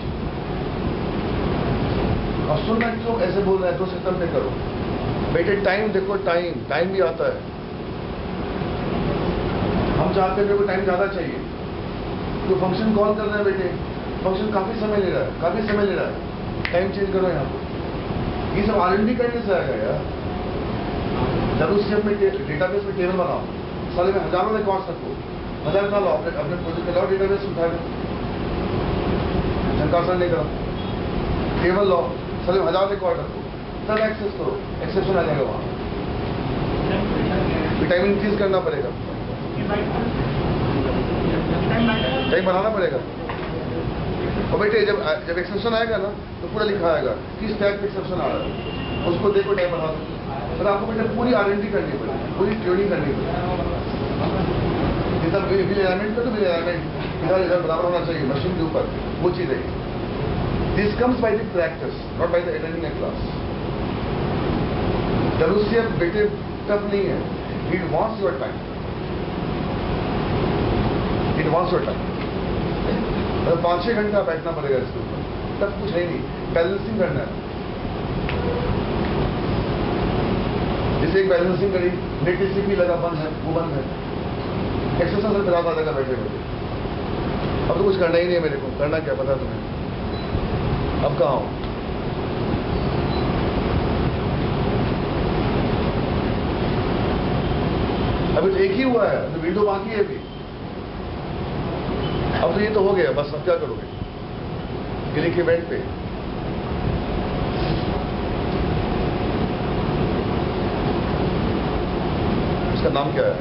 अब सुनना क्यों ऐसे बोल रहे हैं तो सिस्टम पे करो बेटे टाइम देखो टाइम भी आता है हम चाहते हैं को टाइम ज्यादा चाहिए तो फंक्शन कॉल कर रहे हैं बेटे फंक्शन काफी समय ले रहा है टाइम चेंज करो यहाँ पर ये सब R&D करने से आएगा यार WCF में डेटाबेस में टेबल बनाओ, साले में हजारों रिकॉर्ड्स रखो, 1000 का लो, अपने प्रोजेक्ट का लो, डेटाबेस उठा लो, शंकासन नहीं करो, टेबल लो, साले में 1000 रिकॉर्ड रखो, तब एक्सेस करो, एक्सेप्शन आ जाएगा वहाँ। टाइम इंक्रीज करना पड़ेगा, टाइम बढ़ाना पड़ेगा। और बेटे जब एक्सेप्शन आएगा ना तो पूरा लिखा आएगा किस टाइप का एक्सेप्शन आ रहा है, उसको देखो, टाइम बढ़ा दो। फिर आपको बेटे पूरी R&D करनी पड़ेगी, पूरी ट्यूनिंग करनी पड़ेगी। इधर व्हील एलाइनमेंट का तो व्हील एलाइनमेंट इधर बराबर होना चाहिए मशीन के ऊपर, वो चीज है। This comes by the practice, not by the attending A class. WCF बेटे टफ नहीं है, it wants your time, it wants your time. 5-6 घंटा बैठना पड़ेगा इसके ऊपर, तब कुछ है नहीं, बैलेंसिंग करना है। जैसे एक बैलेंसिंग करी, नेट TCP लगा, बंद है, वो बंद है, एक्सरसाइज में आ जाएगा बैठे बैठे। अब तो कुछ करना ही नहीं है मेरे को, करना क्या पता तुम्हें, अब कहाँ हो? अभी तो एक ही हुआ है, तो विंडो बाकी है अभी। अब तो ये तो हो गया, बस अब क्या करोगे क्लिक इवेंट पे? इसका नाम क्या है?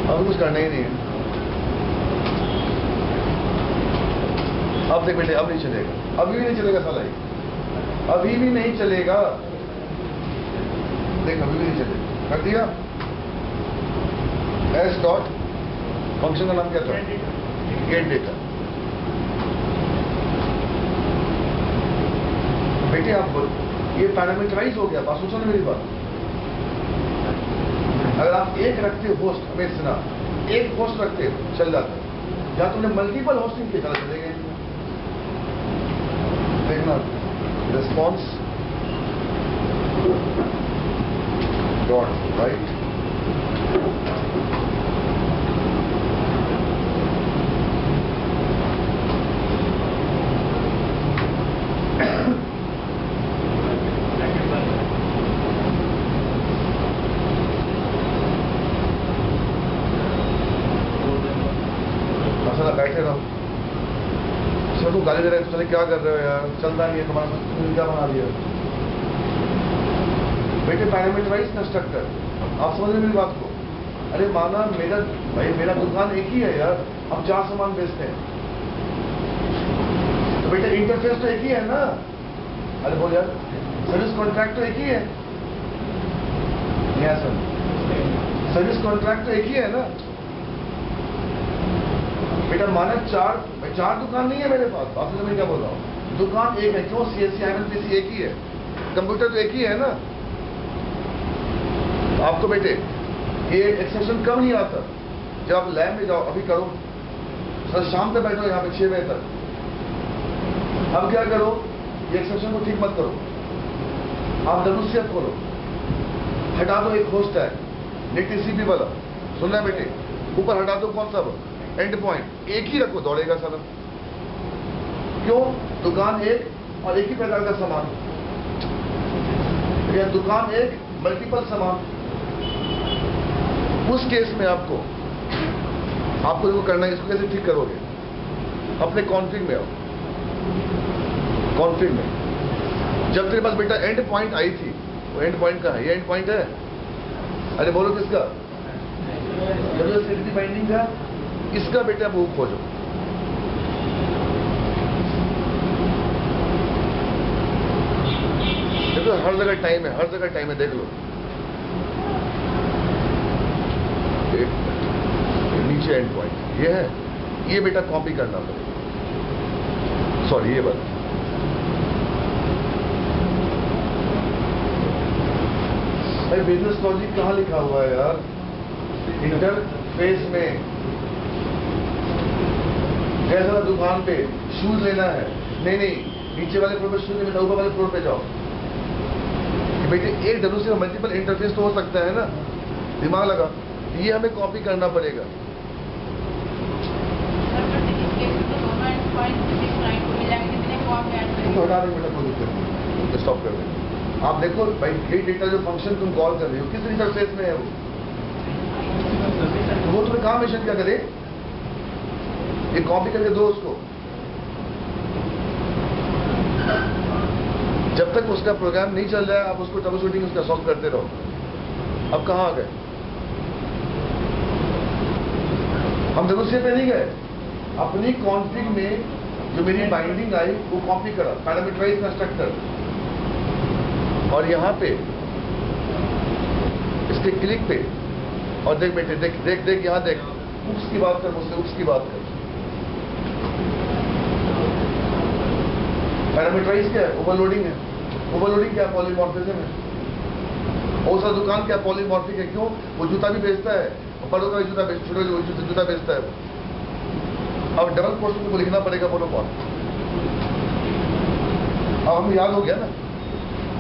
अब कुछ करना ही नहीं है। अब देख बेटे, अब नहीं चलेगा, अभी भी नहीं चलेगा साला, अभी भी नहीं चलेगा, देख अभी भी नहीं चलेगा। कर दिया एस डॉट, फंक्शन का नाम क्या था? Gate data. बेटे आप ये पैरामीटराइज हो गया, बात सोचो ना मेरी बात। अगर आप एक रखते हो होस्ट, हमें सुना, एक होस्ट रखते हो चल जाता, या तुमने मल्टीपल होस्टिंग के चला चलेंगे। देखना रिस्पॉन्स डॉट राइट, बैठे रहो, सबको गाली दे रहे हैं, चले क्या कर रहे हो यार, चलता नहीं है तुम्हारा, तुमने क्या बना दिया? बेटे पैरामीटराइज कंस्ट्रक्टर, आप समझ रहे मेरी बात को? अरे माना मेरा भाई, मेरा दुकान एक ही है यार, हम 4 सामान बेचते हैं, तो बेटे इंटरफेस तो एक ही है ना। अरे बोल यार, सर्विस कॉन्ट्रैक्ट तो एक ही है, सर्विस कॉन्ट्रैक्ट तो एक ही है ना बेटा। माना चार दुकान नहीं है मेरे पास, आप मैं क्या बोल रहा हूँ, दुकान एक है, क्यों? CSC IMPC एक ही है, कंप्यूटर तो एक ही है ना। आपको बेटे ये एक्सेप्शन कब नहीं आता? जब आप लैब में जाओ, अभी करो सर, शाम तक बैठो यहाँ पे 6 बजे तक। अब क्या करो, ये एक्सेप्शन को ठीक मत करो, आप WCF खोलो, हटा दो एक होस्ट है नेट TCP वाला, सुनना है बेटे, ऊपर हटा दो कौन सा एंड पॉइंट, एक ही रखो, दौड़ेगा सारा। क्यों? दुकान एक और एक ही प्रकार का सामान, या दुकान एक मल्टीपल सामान। उस केस में आपको जो करना है, इसको कैसे ठीक करोगे? अपने कॉन्फिग में आओ, कॉन्फिग में जब तेरे पास बेटा एंड पॉइंट आई थी, वो एंड पॉइंट का है, ये एंड पॉइंट है, अरे बोलो किसका? WSA बाइंडिंग का, इसका बेटा वो खोजो। देखो हर जगह टाइम है, हर जगह टाइम है, देख लो। नीचे एंड पॉइंट ये है, ये बेटा कॉपी करना पड़ेगा, सॉरी ये बात। भाई बिजनेस लॉजिक कहाँ लिखा हुआ है यार? इंटरफेस में। जैसा दुकान पे शूज लेना है, नहीं नीचे वाले फ्लोर पे शूज नहीं मिलता, ऊपर वाले फ्लोर पे जाओ। बेटे एक WCF में मल्टीपल इंटरफेस तो हो सकता है ना, दिमाग लगा, ये हमें कॉपी करना पड़ेगा। तो हटा देंगे बेटा, कोई दिक्कत नहीं, स्टॉप कर देंगे। आप देखो भाई ये डेटा जो फंक्शन तुम कॉल कर रहे हो किस इंटरफेस में है वो, तो वो तुम्हें कहाँ मिशन क्या करे, ये कॉपी करके दो उसको। जब तक उसका प्रोग्राम नहीं चल रहा है आप उसको ट्रबल शूटिंग उसका सॉल्व करते रहो। अब कहाँ आ गए हम, WCF पे नहीं गए, अपनी कॉन्फ़िग में जो मेरी बाइंडिंग आई वो कॉपी करा, पैरामीटराइज कंस्ट्रक्टर, और यहां पे इसके क्लिक पे, और देख बेटे देख देख देख यहां देख, उप्स की बात कर मुझसे, उप्स की बात कर। पैरामीटराइज क्या है, ओवरलोडिंग है। ओवरलोडिंग क्या, पॉलीमॉर्फिज्म है। और उसका दुकान क्या पॉलीमॉर्फिक है, क्यों, वो जूता भी बेचता है, बड़ों का जूता बेच, छोटे जूता बेचता है। अब डबल कोर्स को लिखना पड़ेगा प्रोटोकॉल। अब हमें याद हो गया ना,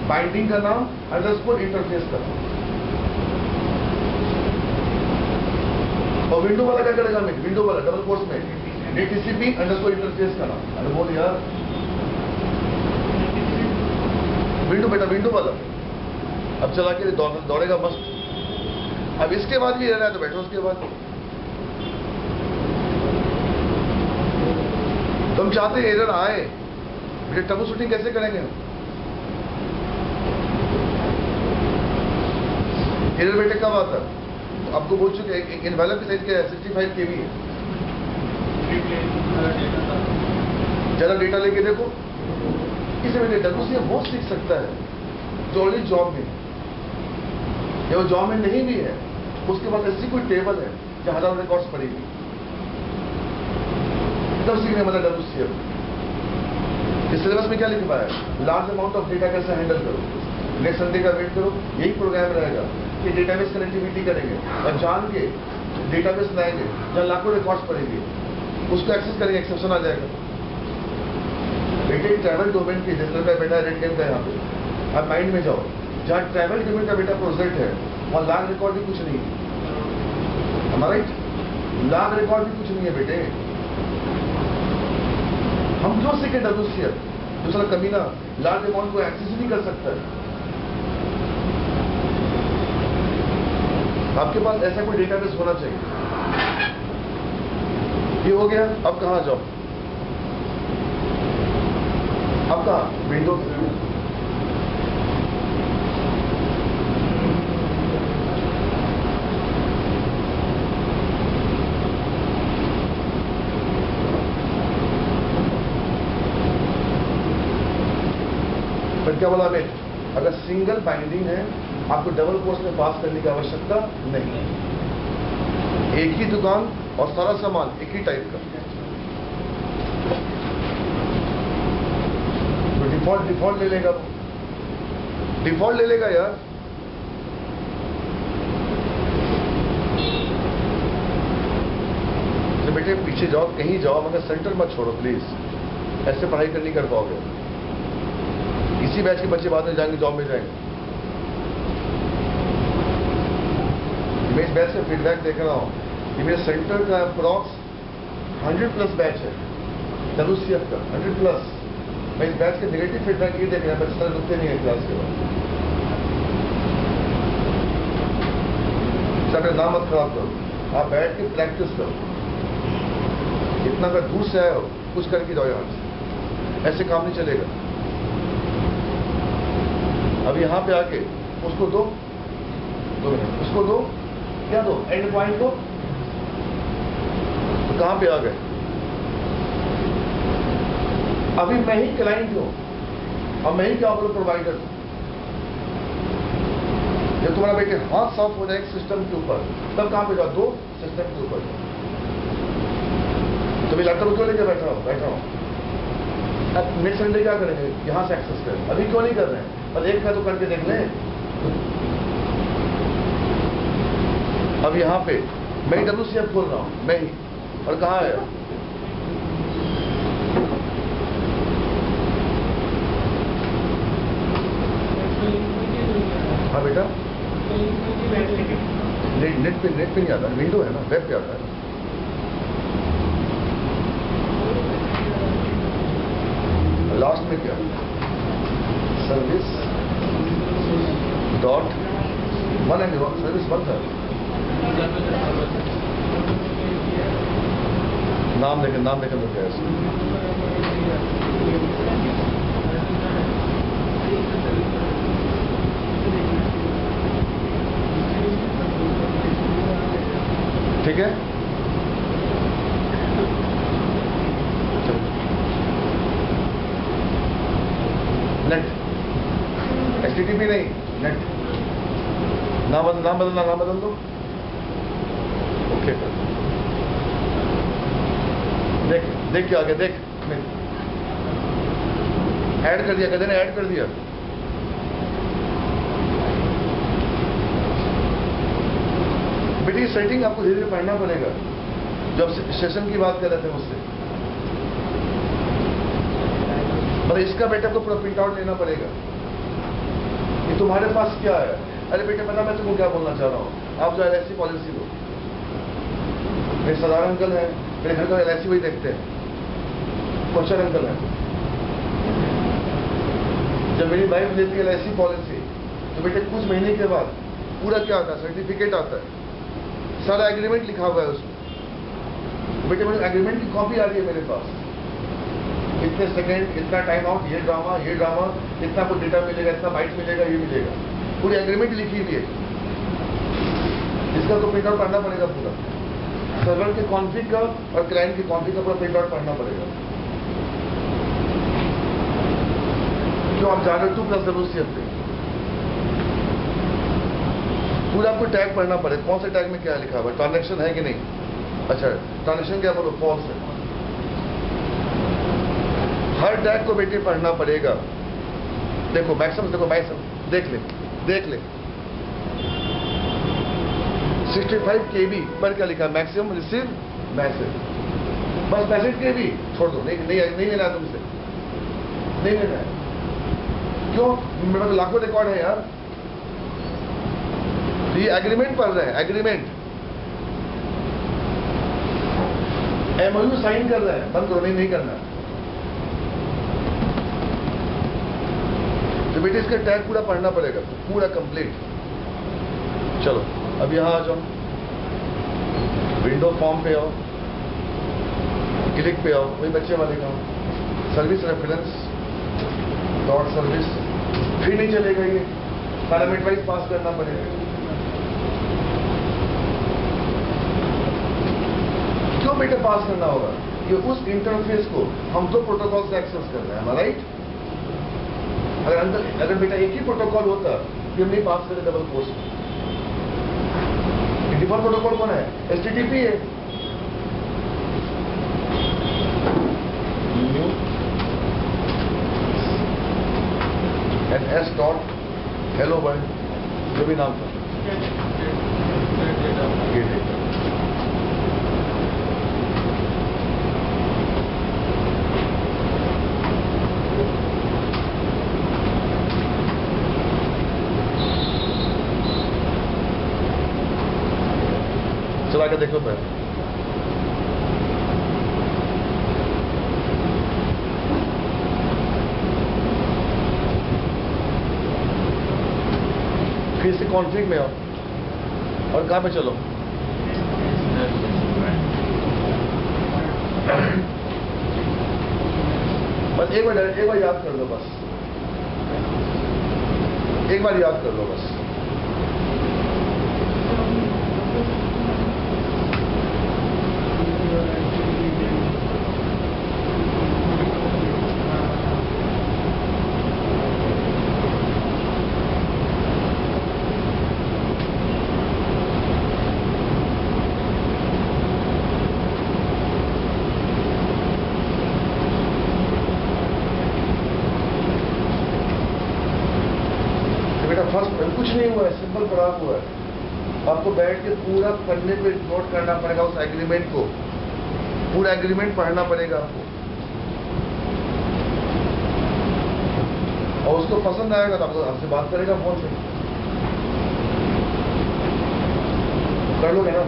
बाइंडिंग का नाम अंडरस्कोर इंटरफेस का। और विंडो वाला क्या करेगा, मैं विंडो वाला डबल कोर्स में DTCP अंडरस्कोर इंटरफेस का नाम। अरे बोल यार, विंडो बेटा, विंडो वाला अब चला के दौड़ेगा मस्त। अब इसके बाद भी रहना है तो बैठो उसके बाद। तुम चाहते एरर आए, बेटे ट्रबल शूटिंग कैसे करेंगे हम? एरर बेटे कब आता है? आपको बोल चुके हैं इनवैल्यूड की साइज क्या है, 65 KB है। जरा डेटा लेके देखो, इसे बेटे WCF वो सीख सकता है जो ऑलरेडी जॉब में, या वो जॉब में नहीं भी है, उसके बाद ऐसी कोई टेबल है जहां 1000 रिकॉर्ड्स पड़ेगी, तब सीखने मतलब WCF। इस सिलेबस में क्या लिखा है, लार्ज अमाउंट ऑफ डेटा कैसे हैंडल करो, नेक्स्ट संडे का वेट करो, यही प्रोग्राम रहेगा कि डेटाबेस कनेक्टिविटी करेंगे और जान के डेटाबेस लाएंगे जहाँ लाखों रिकॉर्ड्स पड़ेंगे, उसको एक्सेस करेंगे, एक्सेप्शन आ जाएगा। बेटे ट्रैवल डोमेन की जैसे का बेटा रेड गेम का यहाँ पे आप माइंड में जाओ, जहाँ ट्रैवल डोमेन का बेटा प्रोजेक्ट है वहाँ लाख रिकॉर्ड भी कुछ नहीं है, हमारा लाख रिकॉर्ड भी कुछ नहीं है बेटे। हम क्यों सीखे WCF? दूसरा कमीना लार्ज अमाउंट को एक्सेस नहीं कर सकता है। आपके पास ऐसा कोई डेटाबेस होना चाहिए। ये हो गया, अब कहां जाओ, अब कहां, विंडो। फिर क्या बोला मैं, अगर सिंगल बाइंडिंग है आपको डबल कोर्स में पास करने की आवश्यकता नहीं है। एक ही दुकान और सारा सामान एक ही टाइप का, तो डिफॉल्ट ले लेगा, डिफॉल्ट ले लेगा यार। तो बेटे पीछे जाओ, कहीं जाओ, मगर सेंटर मत छोड़ो प्लीज, ऐसे पढ़ाई कर नहीं कर पाओगे। इसी बैच के बच्चे बाद में जाएंगे जॉब में जाएंगे। मैं इस बैच से फीडबैक देख रहा हूँ कि मेरे सेंटर का अप्रॉक्स 100+ बैच है WCF का, 100+। मैं इस बैच के नेगेटिव फीडबैक ये देख रहा है, बच्चे रुकते नहीं है क्लास के बाद। अपना नाम मत खराब करो, आप बैठ के प्रैक्टिस करो। इतना अगर दूर से आए हो कुछ करके जाओ यहाँ से, ऐसे काम नहीं चलेगा। अब यहाँ पे आके उसको दो मिनट, उसको दो, क्या दो, एंड पॉइंट दो। तो कहां पे आ गए, अभी मैं ही क्लाइंट हूं और मैं ही क्या प्रोवाइडर हूं। जब तुम्हारा बेटे हाथ साफ हो जाए सिस्टम के ऊपर, तब कहां पे जाओ, दो सिस्टम के ऊपर। तो मैं लैपटॉप क्यों लेके बैठा हूं। अब नेक्स्ट संडे क्या करेंगे, यहां से एक्सेस करें। अभी क्यों नहीं कर रहे हैं, पर एक का तो करके देख लें। अब यहाँ पे मैं WCF खोल रहा हूँ, मैं ही, और कहाँ है, हाँ बेटा, नेट पे नहीं आता, विंडो है ना, वेब पे आता है। लास्ट में क्या service dot one and service बंद है, नाम लेकर लोग है ठीक है। नेट HTTP नहीं, नेट नाम बदल दो। ओके देख क्या आ गया, देख ऐड कर दिया, कहते ने ऐड कर दिया। बेटी सेटिंग आपको धीरे धीरे पढ़ना पड़ेगा। जब सेशन की बात कर रहे थे मुझसे, मतलब इसका बेटा को पूरा प्रिंट आउट लेना पड़ेगा कि तुम्हारे पास क्या है। अरे बेटे पता मैं तुमको क्या बोलना चाह रहा हूँ, आप जो LIC पॉलिसी लो। मेरे साधारण अंकल है, मेरे घर का LIC वही देखते हैं, क्वेश्चन अंकल है। जब मेरी वाइफ लेती है LIC पॉलिसी तो बेटे कुछ महीने के बाद पूरा क्या आता है, सर्टिफिकेट आता है, सारा एग्रीमेंट लिखा हुआ है उसमें। बेटे मेरे एग्रीमेंट की कॉपी आ रही है मेरे पास, इतने सेकंड, इतना टाइम आउट, ये ड्रामा, इतना कुछ डेटा मिलेगा, इतना बाइट मिलेगा, ये मिलेगा, पूरी एग्रीमेंट लिखी हुई है। इसका तो प्रिंट आउट पढ़ना पड़ेगा पूरा, सर्वर के कॉन्फ़िग का और क्लाइंट के कॉन्फ़िग का पूरा प्रिंट आउट पढ़ना पड़ेगा। क्यों आप जा रहे हो 2+WCF पे, पूरा आपको टैग पढ़ना पड़ेगा, कौन से टैग में क्या लिखा हुआ है, ट्रांजैक्शन है कि नहीं। अच्छा ट्रांजैक्शन क्या बोलो, फॉल्स है। हर टैग को बेटे पढ़ना पड़ेगा। देखो मैक्सिमम, देख ले 65 KB पर क्या लिखा, मैक्सिमम रिसीव मैसेज, बस मैसेज KB छोड़ दो, नहीं लेना तुमसे, नहीं लेना है। क्यों, मेरे पास लाखों रिकॉर्ड है यार। तो ये एग्रीमेंट पढ़ रहे हैं, एग्रीमेंट MOU साइन कर रहे हैं, बंद करो, नहीं करना। तो बेटे इसका टैग पूरा पढ़ना पड़ेगा, पूरा कंप्लीट। चलो अब यहां आ जाओ, विंडो फॉर्म पे आओ, क्लिक पे आओ, वही बच्चे वाले का सर्विस रेफरेंस डॉट सर्विस, फिर नहीं चलेगा, ये पैरामीटर वाइज पास करना पड़ेगा। क्यों बेटे पास करना होगा, कि उस इंटरफेस को हम तो प्रोटोकॉल से एक्सेस कर रहे हैं, राइट। अगर बेटा एक ही प्रोटोकॉल होता कि हम नहीं पास करें डबल कोर्स में। डिफॉल्ट प्रोटोकॉल कौन है, HTTP है। S डॉट हेलो वर्ल्ड, जो भी नाम था, चला के देखो पहले। फिर से कॉन्फ्लिक्ट में आओ और कहां पे चलो, बस एक बार याद कर लो, बस एक बार याद कर लो बस। कुछ नहीं हुआ है, सिंपल पढ़ा हुआ है। आपको बैठ के पूरा पन्ने पे नोट करना पड़ेगा उस एग्रीमेंट को, पूरा एग्रीमेंट पढ़ना पड़ेगा आपको, और उसको पसंद आएगा तो आपसे बात करेगा फोन पे, कर लोगे ना।